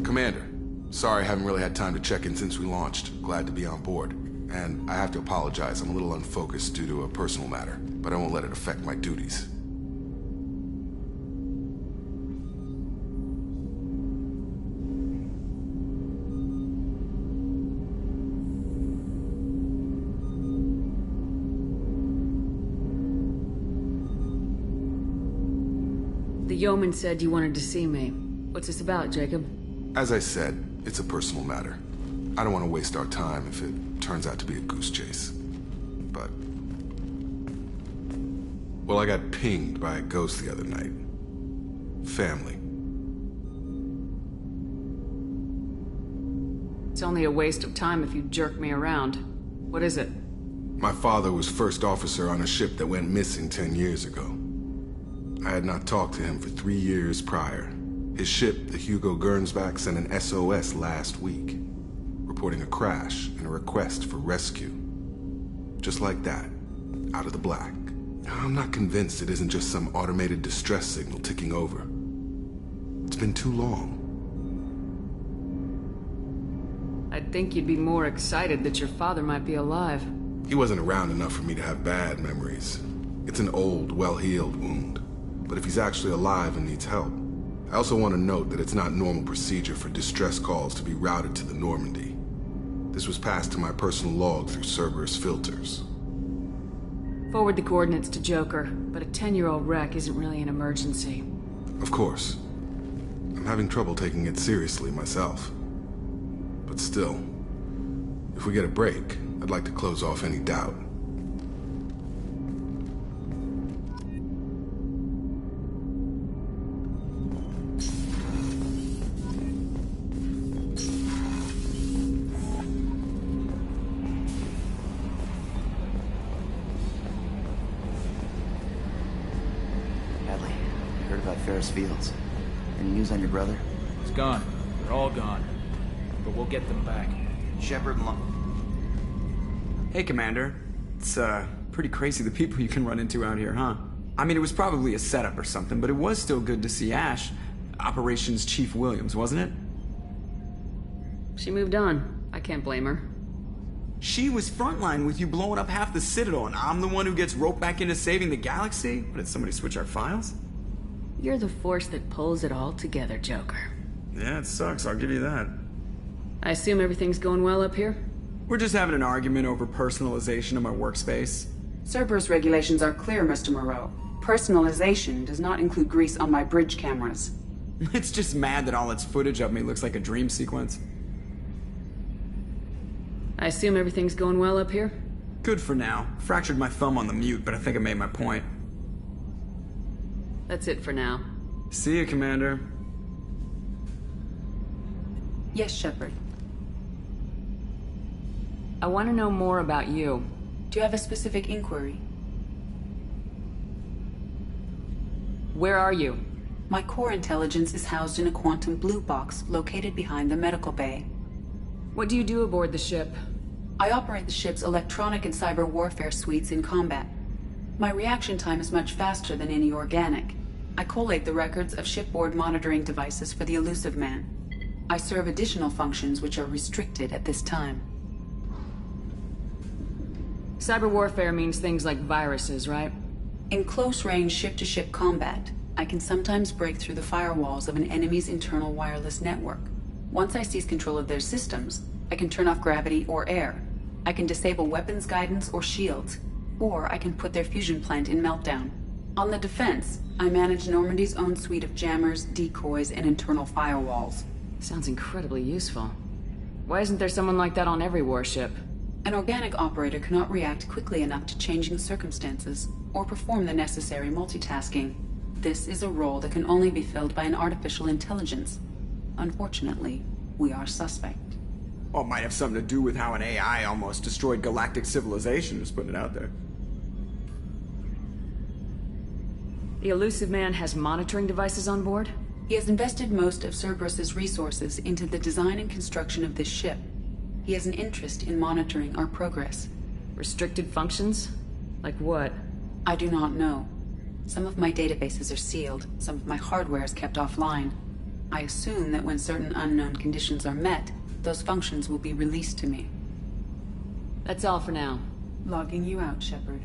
Commander, sorry I haven't really had time to check in since we launched. Glad to be on board. And I have to apologize, I'm a little unfocused due to a personal matter, but I won't let it affect my duties. The yeoman said you wanted to see me. What's this about, Jacob? As I said, it's a personal matter. I don't want to waste our time if it turns out to be a goose chase. But... well, I got pinged by a ghost the other night. Family. It's only a waste of time if you jerk me around. What is it? My father was first officer on a ship that went missing 10 years ago. I had not talked to him for 3 years prior. His ship, the Hugo Gernsback, sent an SOS last week, reporting a crash and a request for rescue. Just like that, out of the black. I'm not convinced it isn't just some automated distress signal ticking over. It's been too long. I'd think you'd be more excited that your father might be alive. He wasn't around enough for me to have bad memories. It's an old, well-healed wound. But if he's actually alive and needs help, I also want to note that it's not normal procedure for distress calls to be routed to the Normandy. This was passed to my personal log through Cerberus filters. Forward the coordinates to Joker, but a 10-year-old wreck isn't really an emergency. Of course. I'm having trouble taking it seriously myself. But still, if we get a break, I'd like to close off any doubt. Fields. Any news on your brother? He's gone. They're all gone. But we'll get them back. Shepard Hey, Commander. It's, pretty crazy the people you can run into out here, huh? I mean, it was probably a setup or something, but it was still good to see Ash. Operations Chief Williams, wasn't it? She moved on. I can't blame her. She was frontline with you blowing up half the Citadel, and I'm the one who gets roped back into saving the galaxy? What, did somebody switch our files? You're the force that pulls it all together, Joker. Yeah, it sucks, I'll give you that. I assume everything's going well up here? We're just having an argument over personalization of my workspace. Cerberus regulations are clear, Mr. Moreau. Personalization does not include grease on my bridge cameras. It's just mad that all its footage of me looks like a dream sequence. I assume everything's going well up here? Good for now. Fractured my thumb on the mute, but I think I made my point. That's it for now. See you, Commander. Yes, Shepard. I want to know more about you. Do you have a specific inquiry? Where are you? My core intelligence is housed in a quantum blue box located behind the medical bay. What do you do aboard the ship? I operate the ship's electronic and cyber warfare suites in combat. My reaction time is much faster than any organic. I collate the records of shipboard monitoring devices for the Elusive Man. I serve additional functions which are restricted at this time. Cyber warfare means things like viruses, right? In close-range ship-to-ship combat, I can sometimes break through the firewalls of an enemy's internal wireless network. Once I seize control of their systems, I can turn off gravity or air. I can disable weapons guidance or shields, or I can put their fusion plant in meltdown. On the defense, I manage Normandy's own suite of jammers, decoys, and internal firewalls. Sounds incredibly useful. Why isn't there someone like that on every warship? An organic operator cannot react quickly enough to changing circumstances, or perform the necessary multitasking. This is a role that can only be filled by an artificial intelligence. Unfortunately, we are suspect. Well, it might have something to do with how an AI almost destroyed galactic civilization, just putting it out there. The Elusive Man has monitoring devices on board? He has invested most of Cerberus's resources into the design and construction of this ship. He has an interest in monitoring our progress. Restricted functions? Like what? I do not know. Some of my databases are sealed, some of my hardware is kept offline. I assume that when certain unknown conditions are met, those functions will be released to me. That's all for now. Logging you out, Shepard.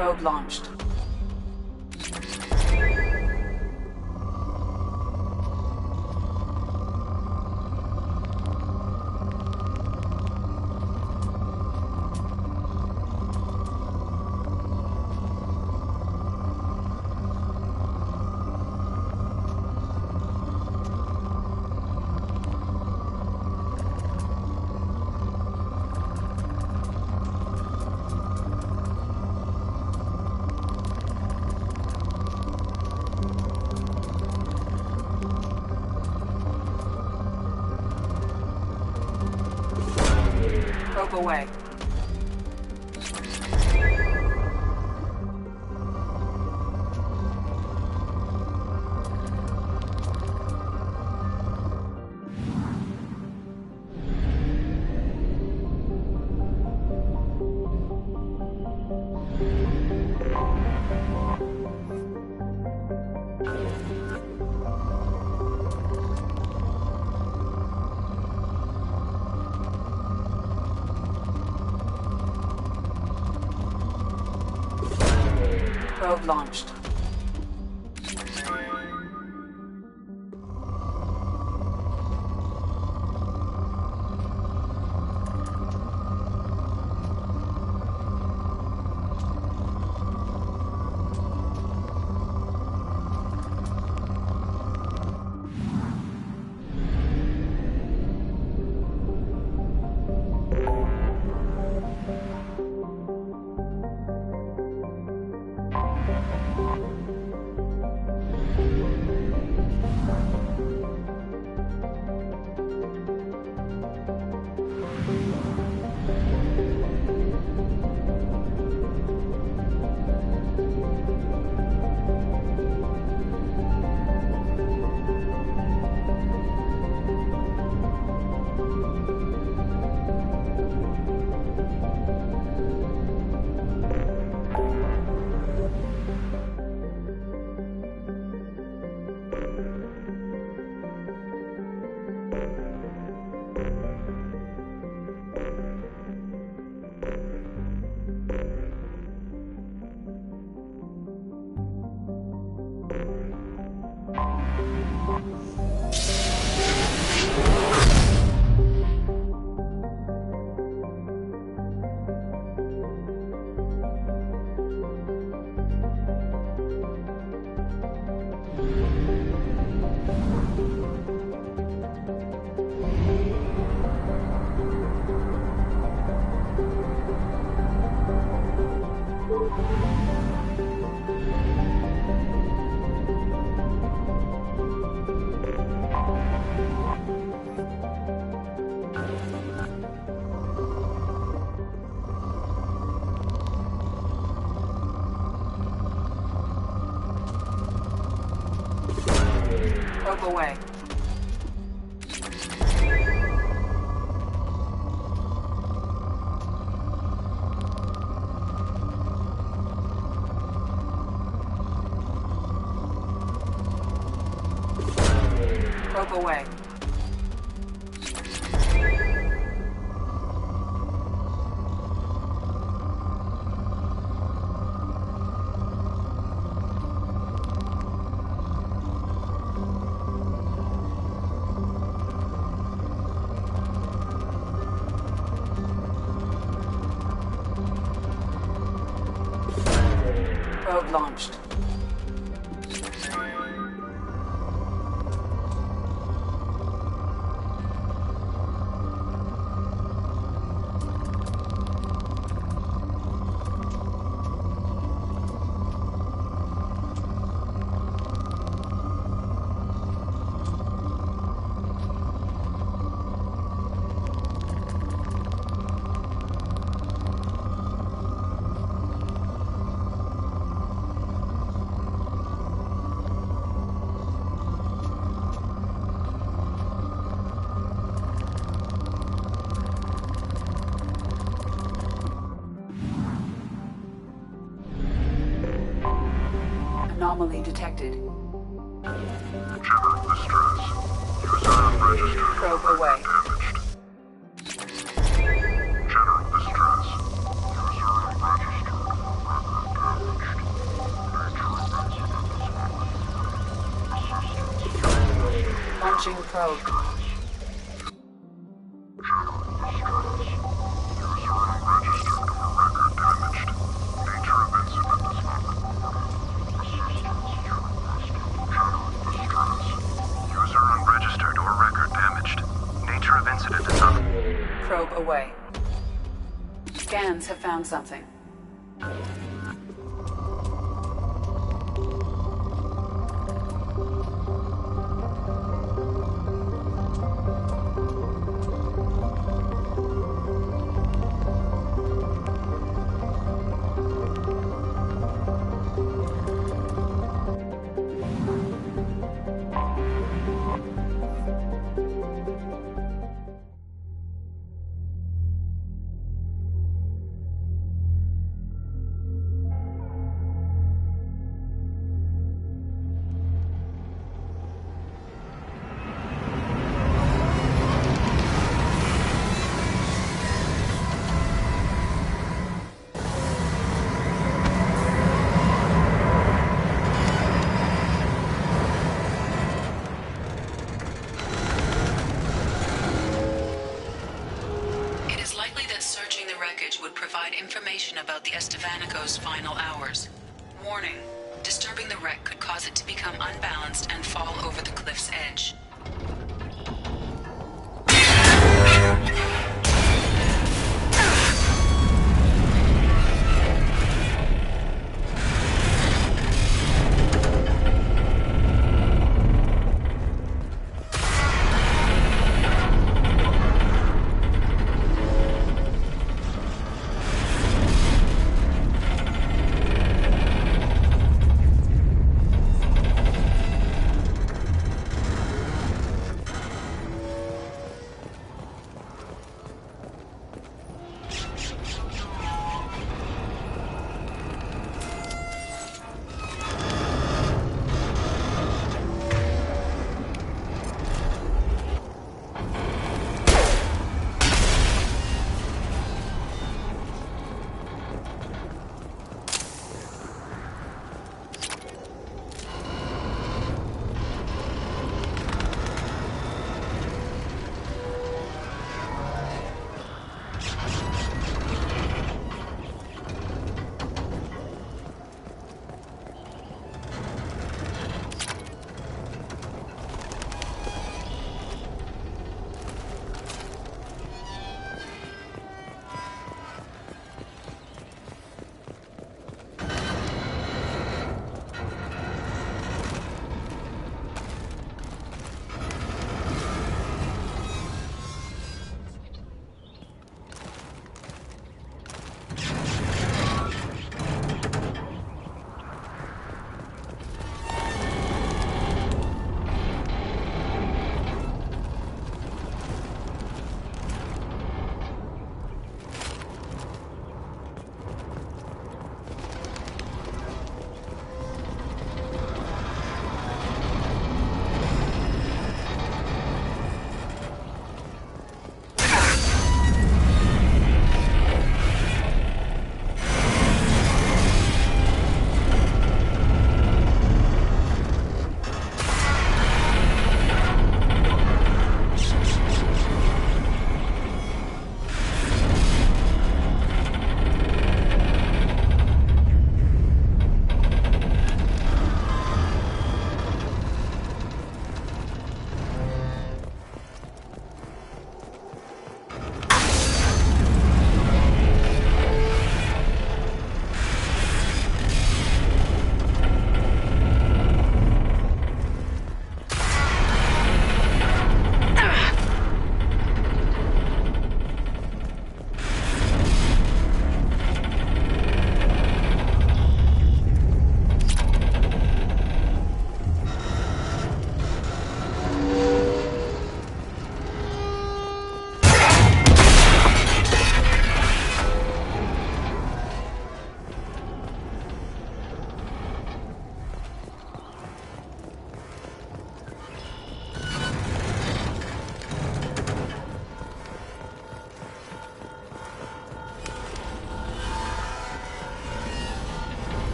Probe launched. Probe away. Probe launched. Probe away. Probe away. Probe launched. Anomaly detected. General distress. User unregistered. Probe away. General distress. User unregistered. Probe. User unregistered or record damaged. Nature of incident is Probe away. Scans have found something. Information about the Estevanico's final hours. Warning, disturbing the wreck could cause it to become unbalanced and fall over the cliff's edge.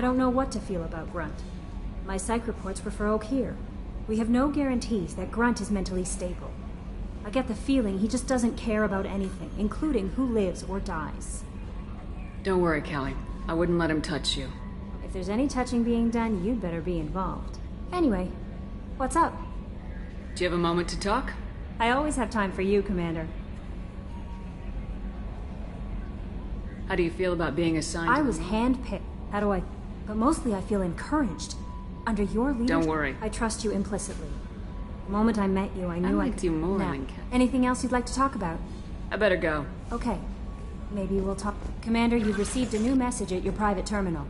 I don't know what to feel about Grunt. My psych reports were for Oak here. We have no guarantees that Grunt is mentally stable. I get the feeling he just doesn't care about anything, including who lives or dies. Don't worry, Callie. I wouldn't let him touch you. If there's any touching being done, you'd better be involved. Anyway, what's up? Do you have a moment to talk? I always have time for you, Commander. How do you feel about being assigned I to was the- handpicked. But mostly I feel encouraged. Under your leadership, Don't worry. I trust you implicitly. The moment I met you, I knew I liked could... you more Now, than Kat. anything else you'd like to talk about? I better go. Okay. Maybe we'll talk... Commander, you've received a new message at your private terminal.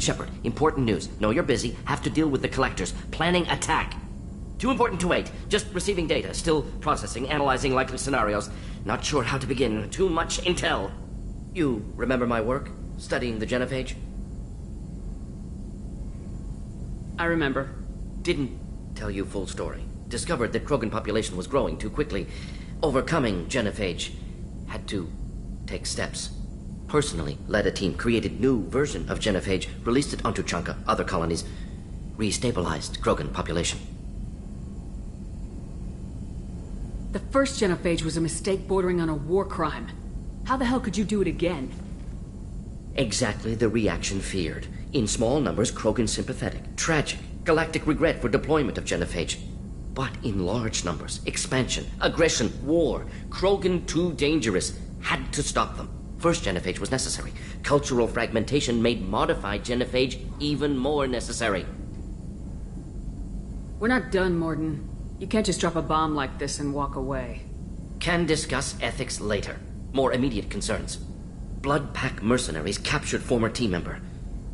Shepard, important news. Know you're busy. Have to deal with the collectors. Planning attack. Too important to wait. Just receiving data. Still processing, analyzing likely scenarios. Not sure how to begin. Too much intel. You remember my work? Studying the genophage? I remember. Didn't tell you full story. Discovered that Krogan population was growing too quickly. Overcoming genophage. Had to take steps. Personally led a team, created new version of genophage, released it onto Chunka, other colonies, restabilized Krogan population. The first genophage was a mistake bordering on a war crime. How the hell could you do it again? Exactly the reaction feared. In small numbers, Krogan sympathetic. Tragic. Galactic regret for deployment of genophage. But in large numbers, expansion, aggression, war. Krogan too dangerous. Had to stop them. First genophage was necessary. Cultural fragmentation made modified genophage even more necessary. We're not done, Morden. You can't just drop a bomb like this and walk away. Can discuss ethics later. More immediate concerns. Blood Pack mercenaries captured former team member.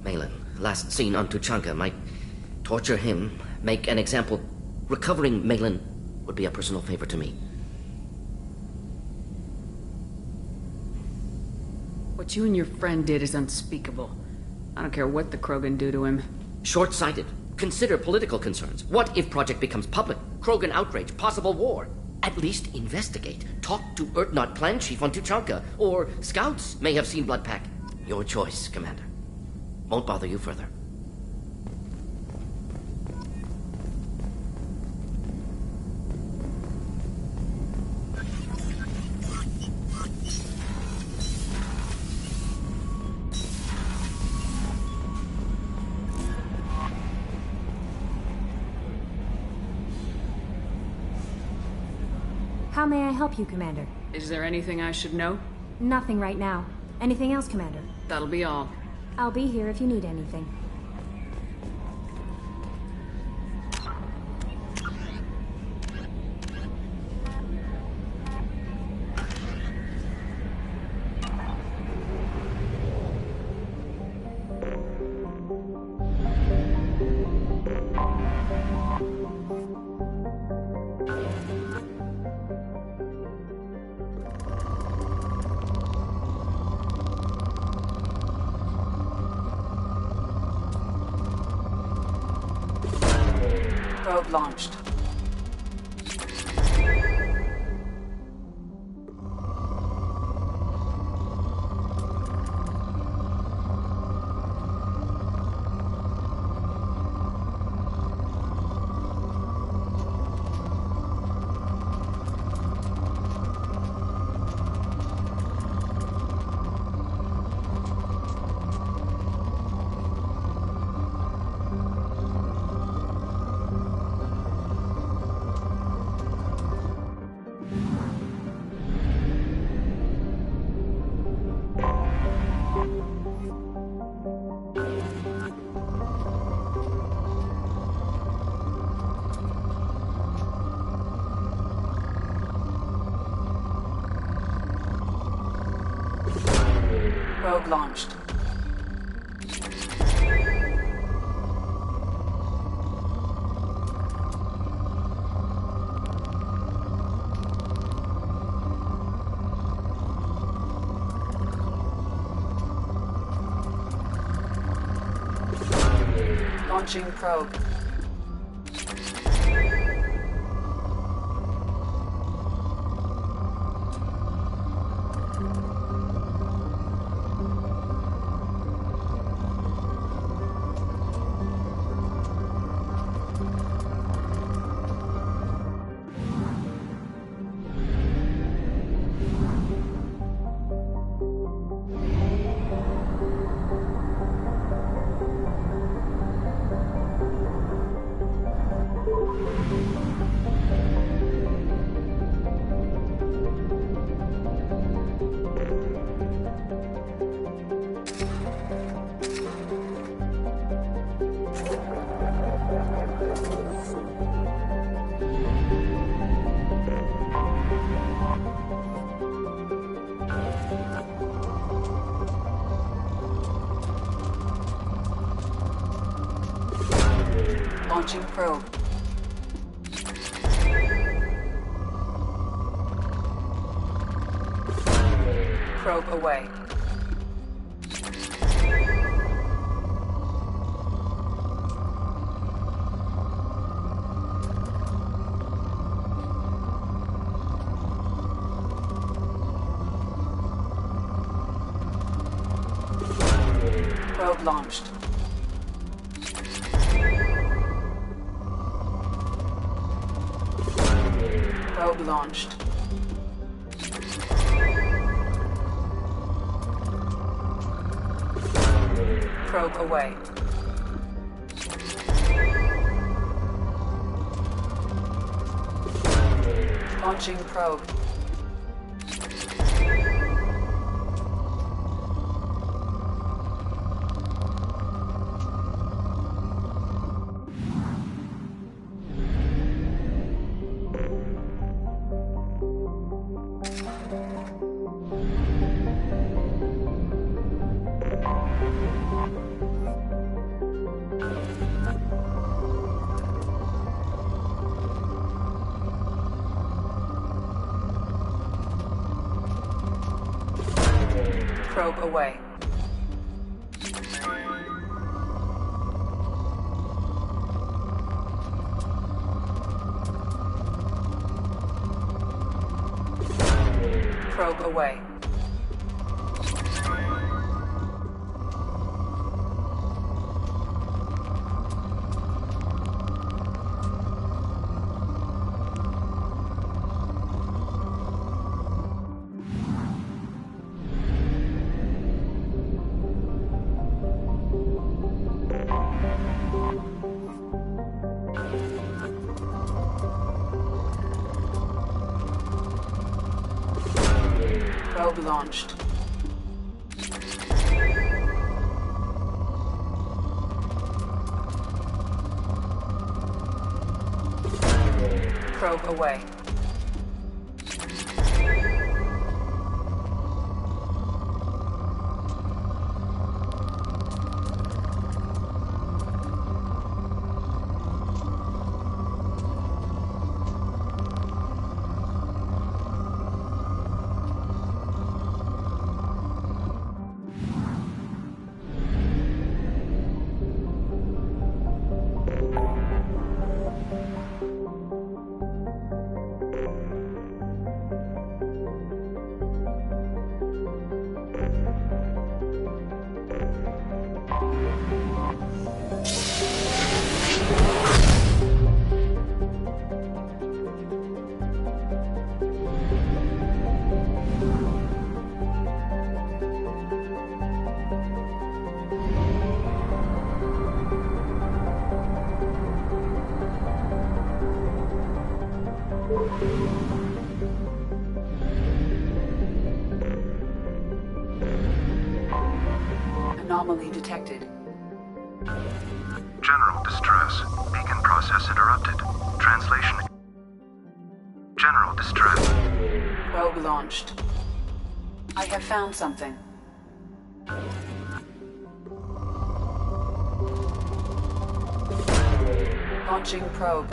Malin, last seen on Tuchanka, might torture him, make an example. Recovering Malin would be a personal favor to me. What you and your friend did is unspeakable. I don't care what the Krogan do to him. Short-sighted. Consider political concerns. What if Project becomes public? Krogan outrage, possible war. At least investigate. Talk to Urtnot clan chief on Tuchanka. Or scouts may have seen Blood Pack. Your choice, Commander. Won't bother you further. How may I help you, Commander? Is there anything I should know? Nothing right now. Anything else, Commander? That'll be all. I'll be here if you need anything. Probe launched. Probe launched. Launching probe. Launching probe. Probe away. Probe launched. Probe launched. Probe away. Launching probe. Probe away. Probe away. Probe launched. Probe away. Anomaly detected. General distress. Beacon process interrupted. Translation. General distress. Probe launched. I have found something. Launching probe.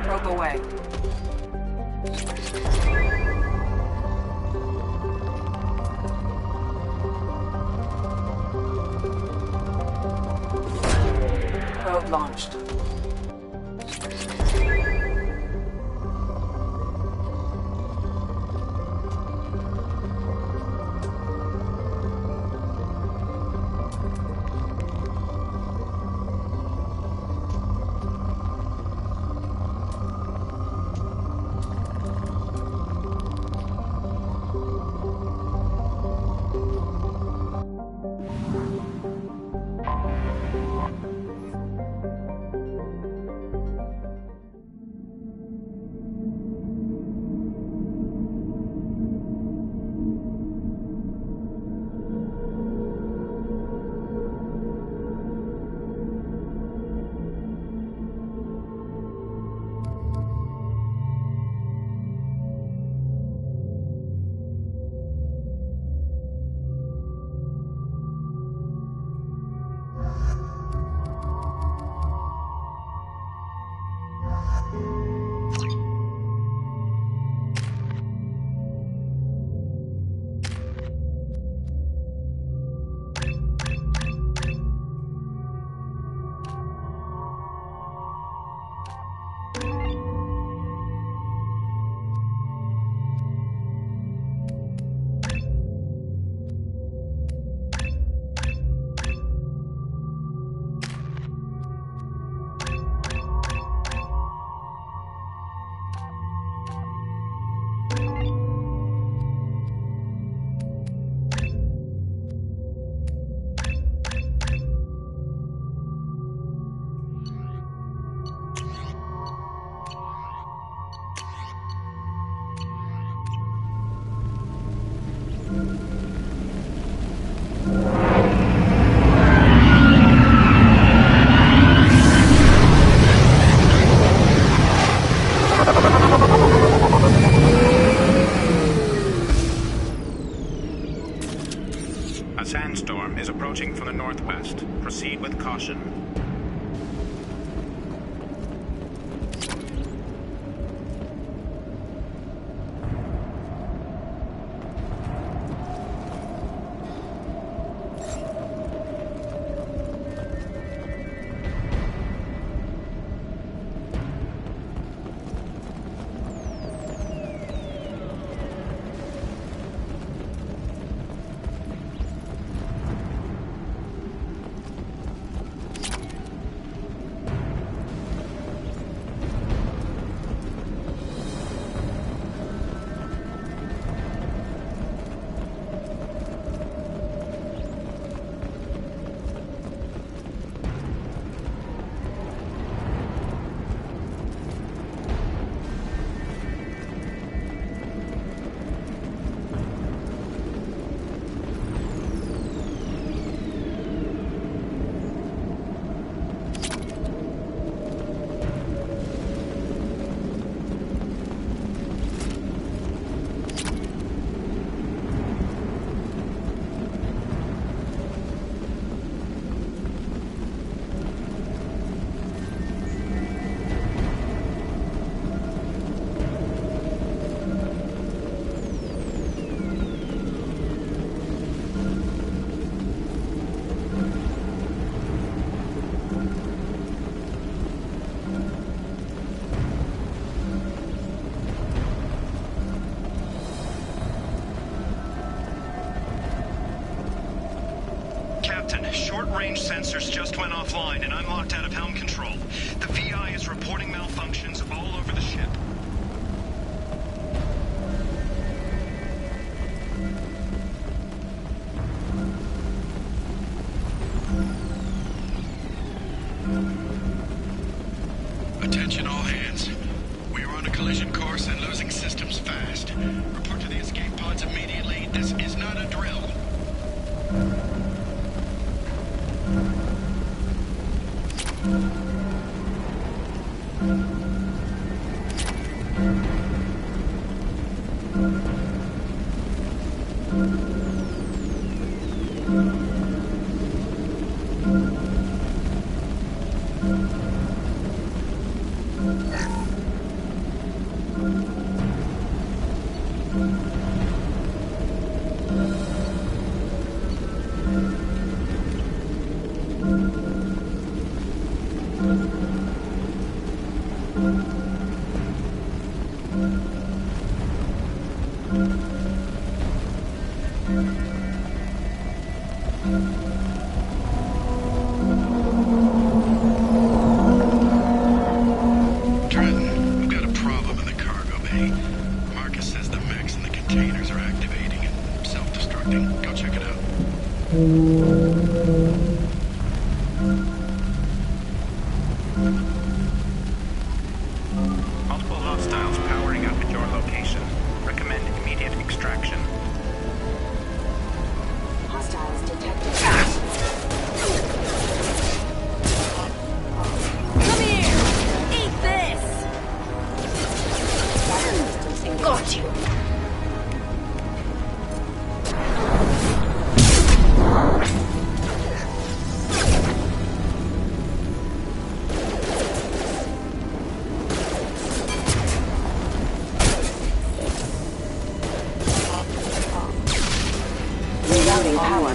Probe away. Probe launched. A sandstorm is approaching from the northwest. Proceed with caution. Short-range sensors just went offline, and I'm locked out of helm control. The VI is reporting malfunctions all over the ship. Attention all hands. We are on a collision course and losing systems fast. Report to the escape pods immediately. This is not a drill. Multiple hostiles powering up at your location. Recommend immediate extraction. Hostiles detected. Come here! Eat this! Got you! Rerouting power.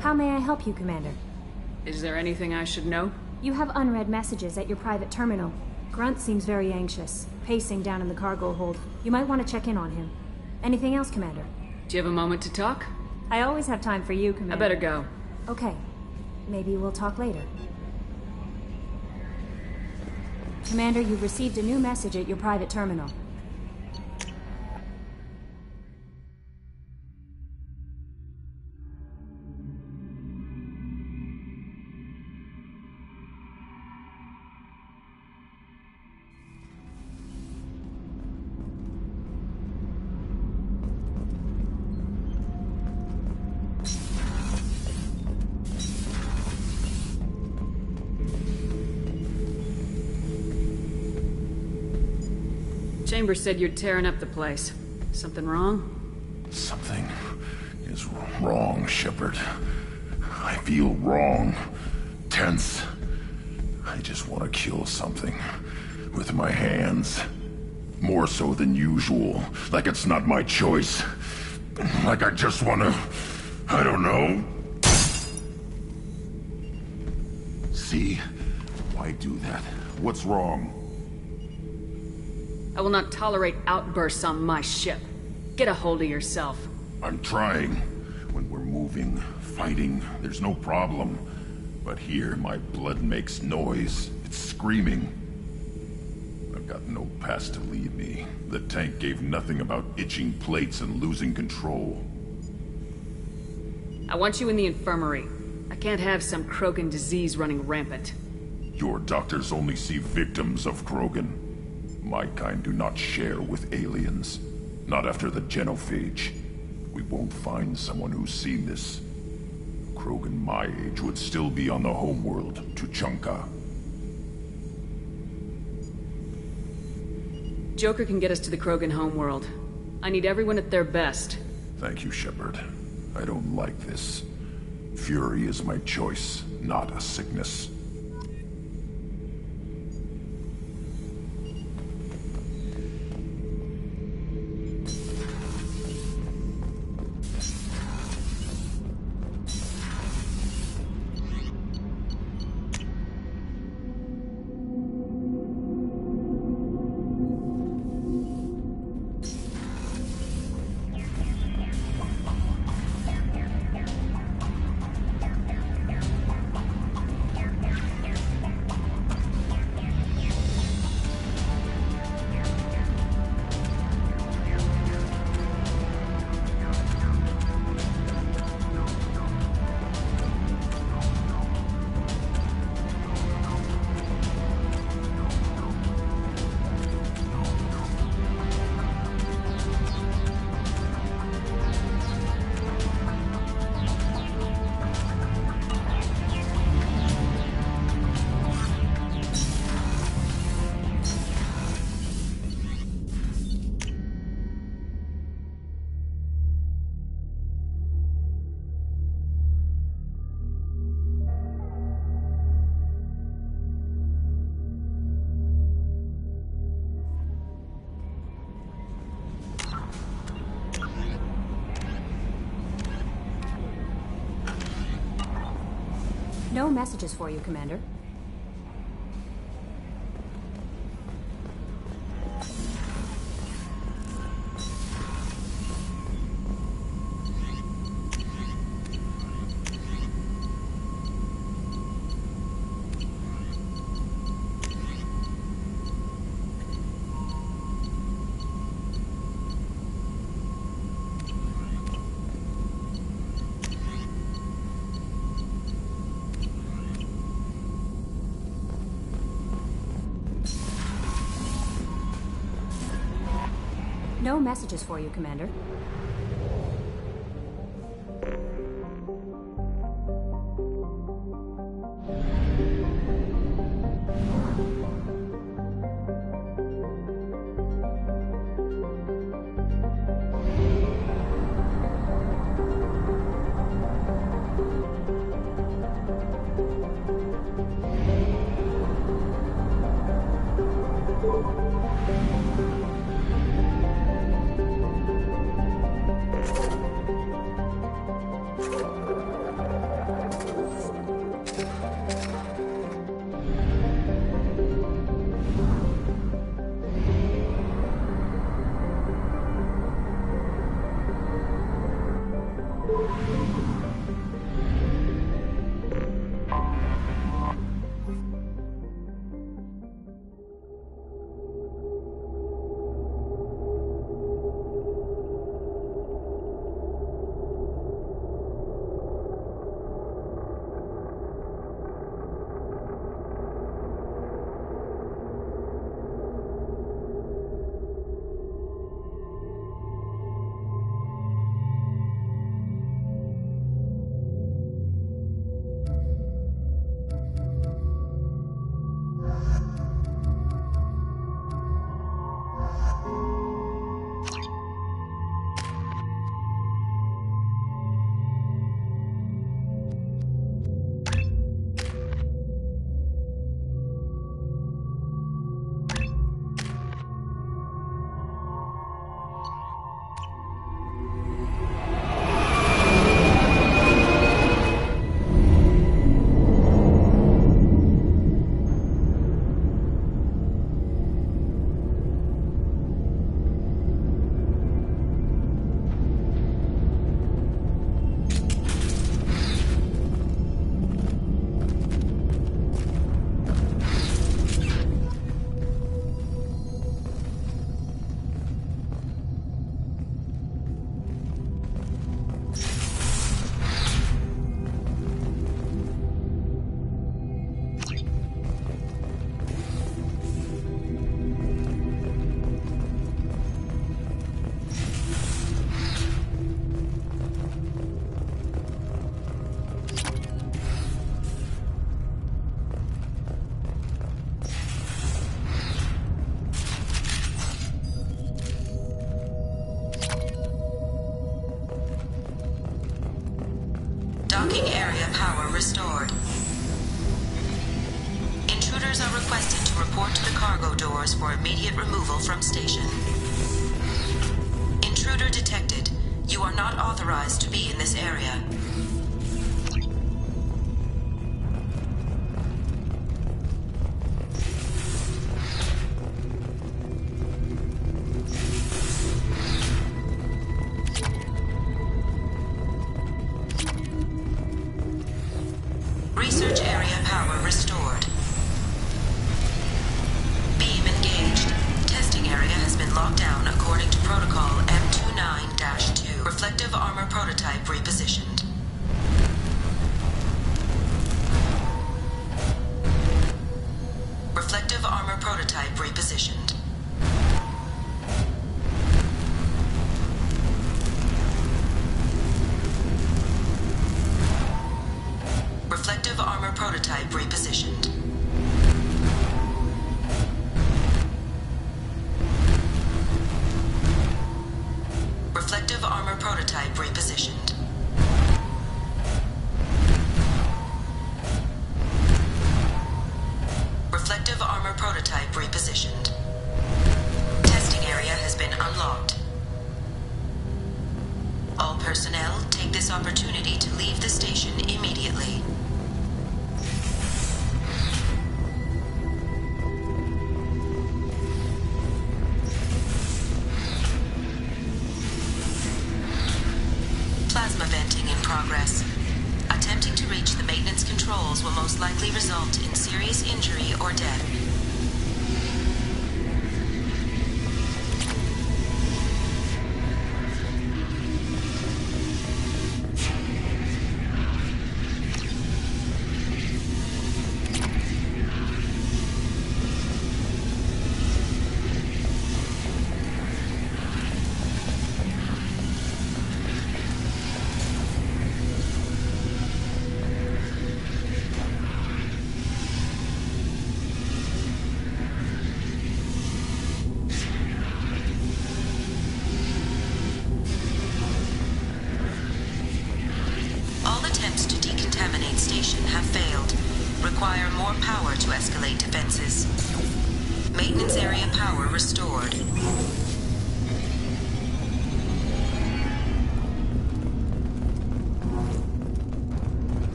How may I help you, Commander? Is there anything I should know? You have unread messages at your private terminal. Grunt seems very anxious, pacing down in the cargo hold. You might want to check in on him. Anything else, Commander? Do you have a moment to talk? I always have time for you, Commander. I better go. Okay. Maybe we'll talk later. Commander, you've received a new message at your private terminal. Chambers said you're tearing up the place. Something wrong? Something is wrong, Shepard. I feel wrong. Tense. I just want to kill something. With my hands. More so than usual. Like it's not my choice. Like I just want to... I don't know. See? Why do that? What's wrong? I will not tolerate outbursts on my ship. Get a hold of yourself. I'm trying. When we're moving, fighting, there's no problem. But here, my blood makes noise. It's screaming. I've got no past to lead me. The tank gave nothing about itching plates and losing control. I want you in the infirmary. I can't have some Krogan disease running rampant. Your doctors only see victims of Krogan. My kind do not share with aliens. Not after the genophage. We won't find someone who's seen this. Krogan my age would still be on the homeworld, Tuchanka. Joker can get us to the Krogan homeworld. I need everyone at their best. Thank you, Shepard. I don't like this. Fury is my choice, not a sickness. No messages for you, Commander. No messages for you, Commander. report to the cargo doors for immediate removal from station. Intruder detected. You are not authorized to be in this area. Research area power restored. Beam engaged. Testing area has been locked down according to protocol M29-2. Reflective armor prototype repositioned. Reflective armor prototype repositioned. Reflective armor prototype repositioned. Reflective armor prototype repositioned. Reflective armor prototype repositioned. Testing area has been unlocked. All personnel, take this opportunity to leave the station immediately. Plasma venting in progress. Attempting to reach the maintenance controls will most likely result in serious injury or death. Station have failed. Require more power to escalate defenses. Maintenance area power restored.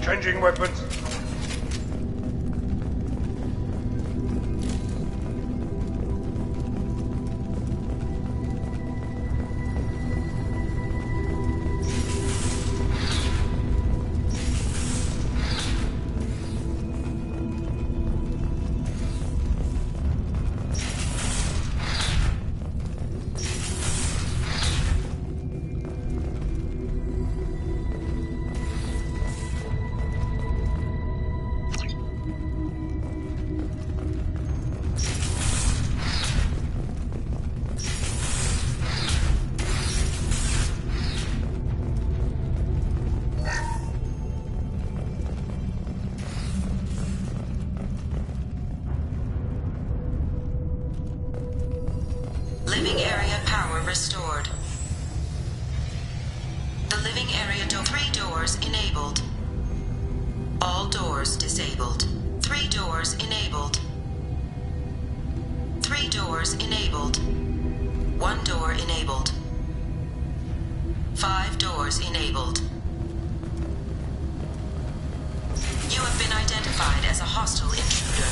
Changing weapons. Living area power restored. The living area three doors enabled. All doors disabled. 3 doors enabled. 3 doors enabled. 1 door enabled. 5 doors enabled. You have been identified as a hostile intruder.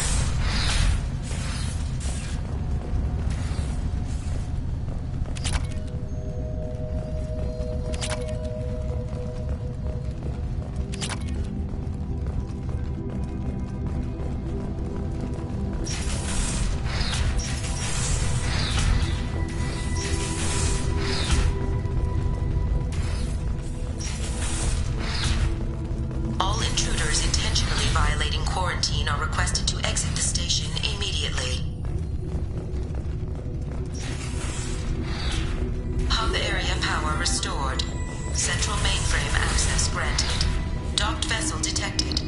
All intruders intentionally violating quarantine are requested to exit the station immediately. Hub area power restored. Central mainframe access granted. Docked vessel detected.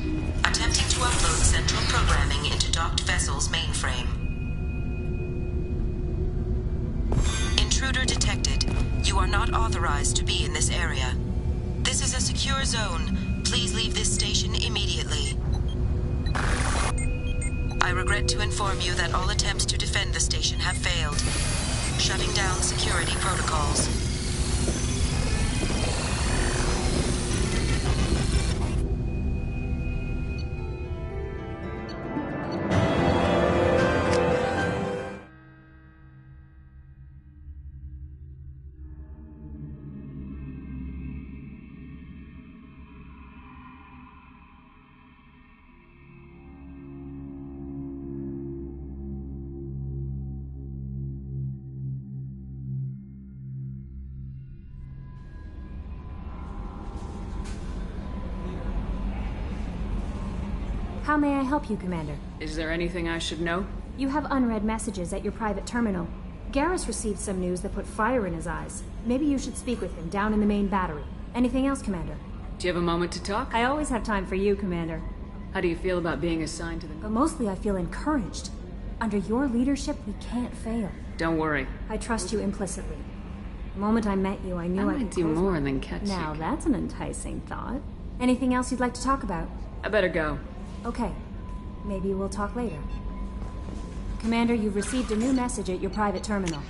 Attempting to upload central programming into docked vessel's mainframe. Intruder detected. You are not authorized to be in this area. This is a secure zone. Please leave this station immediately. I regret to inform you that all attempts to defend the station have failed. Shutting down security protocols. How may I help you, Commander? Is there anything I should know? You have unread messages at your private terminal. Garrus received some news that put fire in his eyes. Maybe you should speak with him down in the main battery. Anything else, Commander? Do you have a moment to talk? I always have time for you, Commander. How do you feel about being assigned to the... But mostly I feel encouraged. Under your leadership, we can't fail. Don't worry. I trust you implicitly. The moment I met you, I knew I might could do close more my- than catch you. Now, that's an enticing thought. Anything else you'd like to talk about? I better go. Okay. Maybe we'll talk later. Commander, you've received a new message at your private terminal.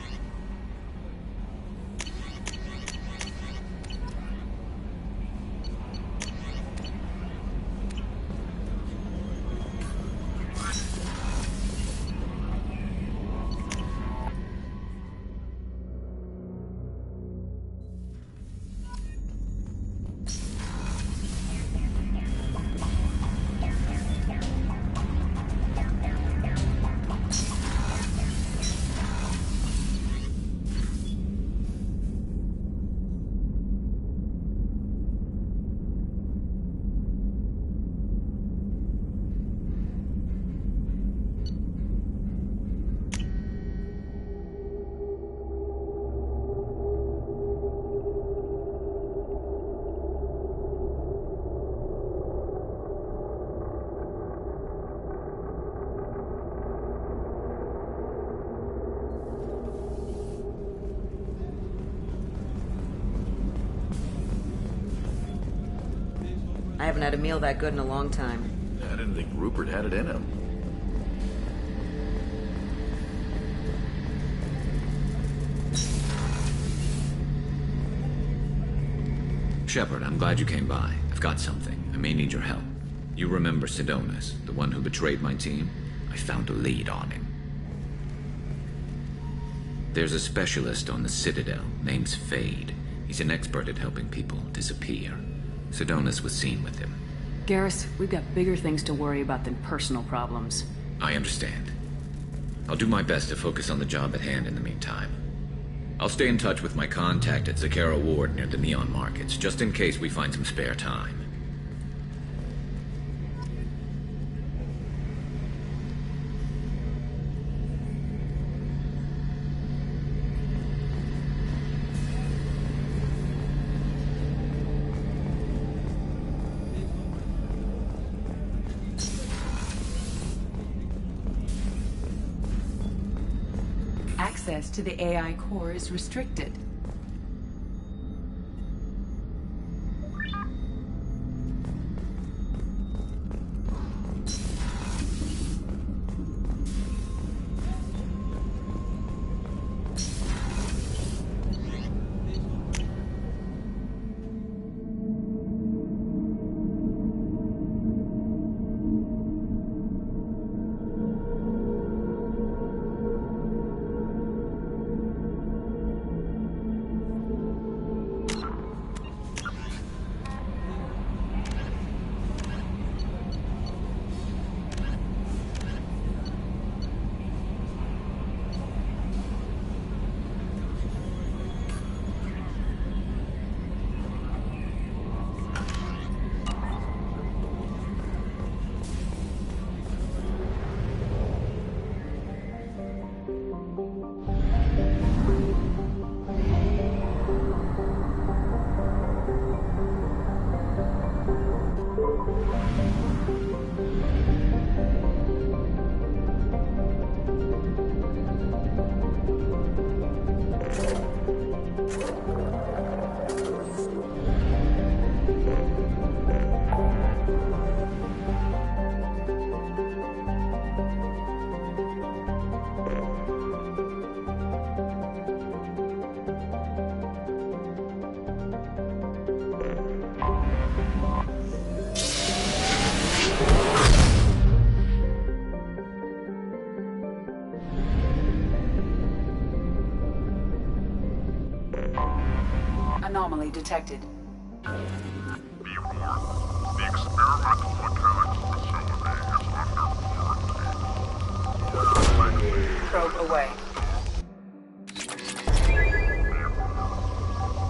I haven't had a meal that good in a long time. I didn't think Rupert had it in him. Shepard, I'm glad you came by. I've got something. I may need your help. You remember Sidonis, the one who betrayed my team? I found a lead on him. There's a specialist on the Citadel, name's Fade. He's an expert at helping people disappear. Sidonis was seen with him. Garrus, we've got bigger things to worry about than personal problems. I understand. I'll do my best to focus on the job at hand in the meantime. I'll stay in touch with my contact at Zakara Ward near the Neon Markets, just in case we find some spare time. Access to the AI core is restricted. anomaly detected. Be warned. The experimental mechanics facility is under quarantine. Probe away.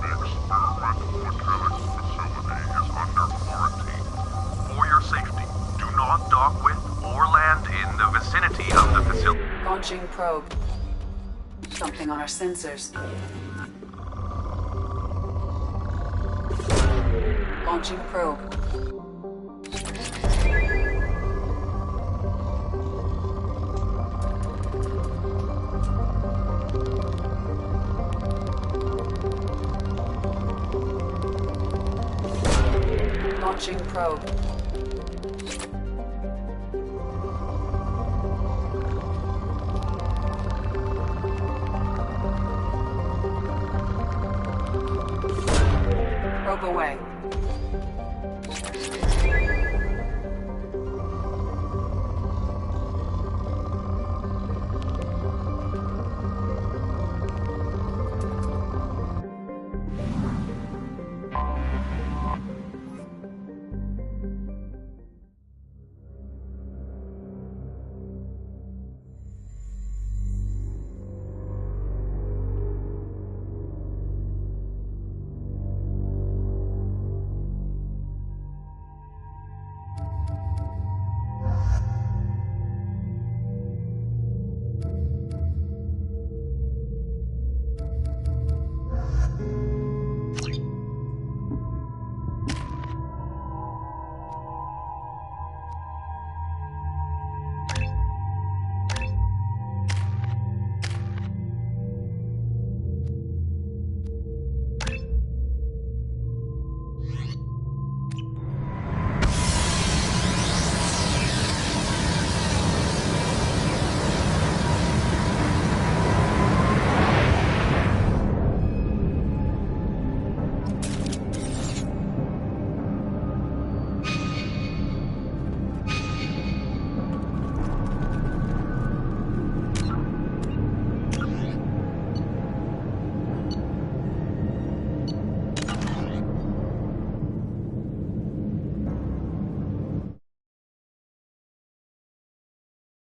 The experimental mechanics facility is under quarantine. For your safety, do not dock with or land in the vicinity of the facility. Launching probe. Something on our sensors. Launching probe. Launching probe. Probe away.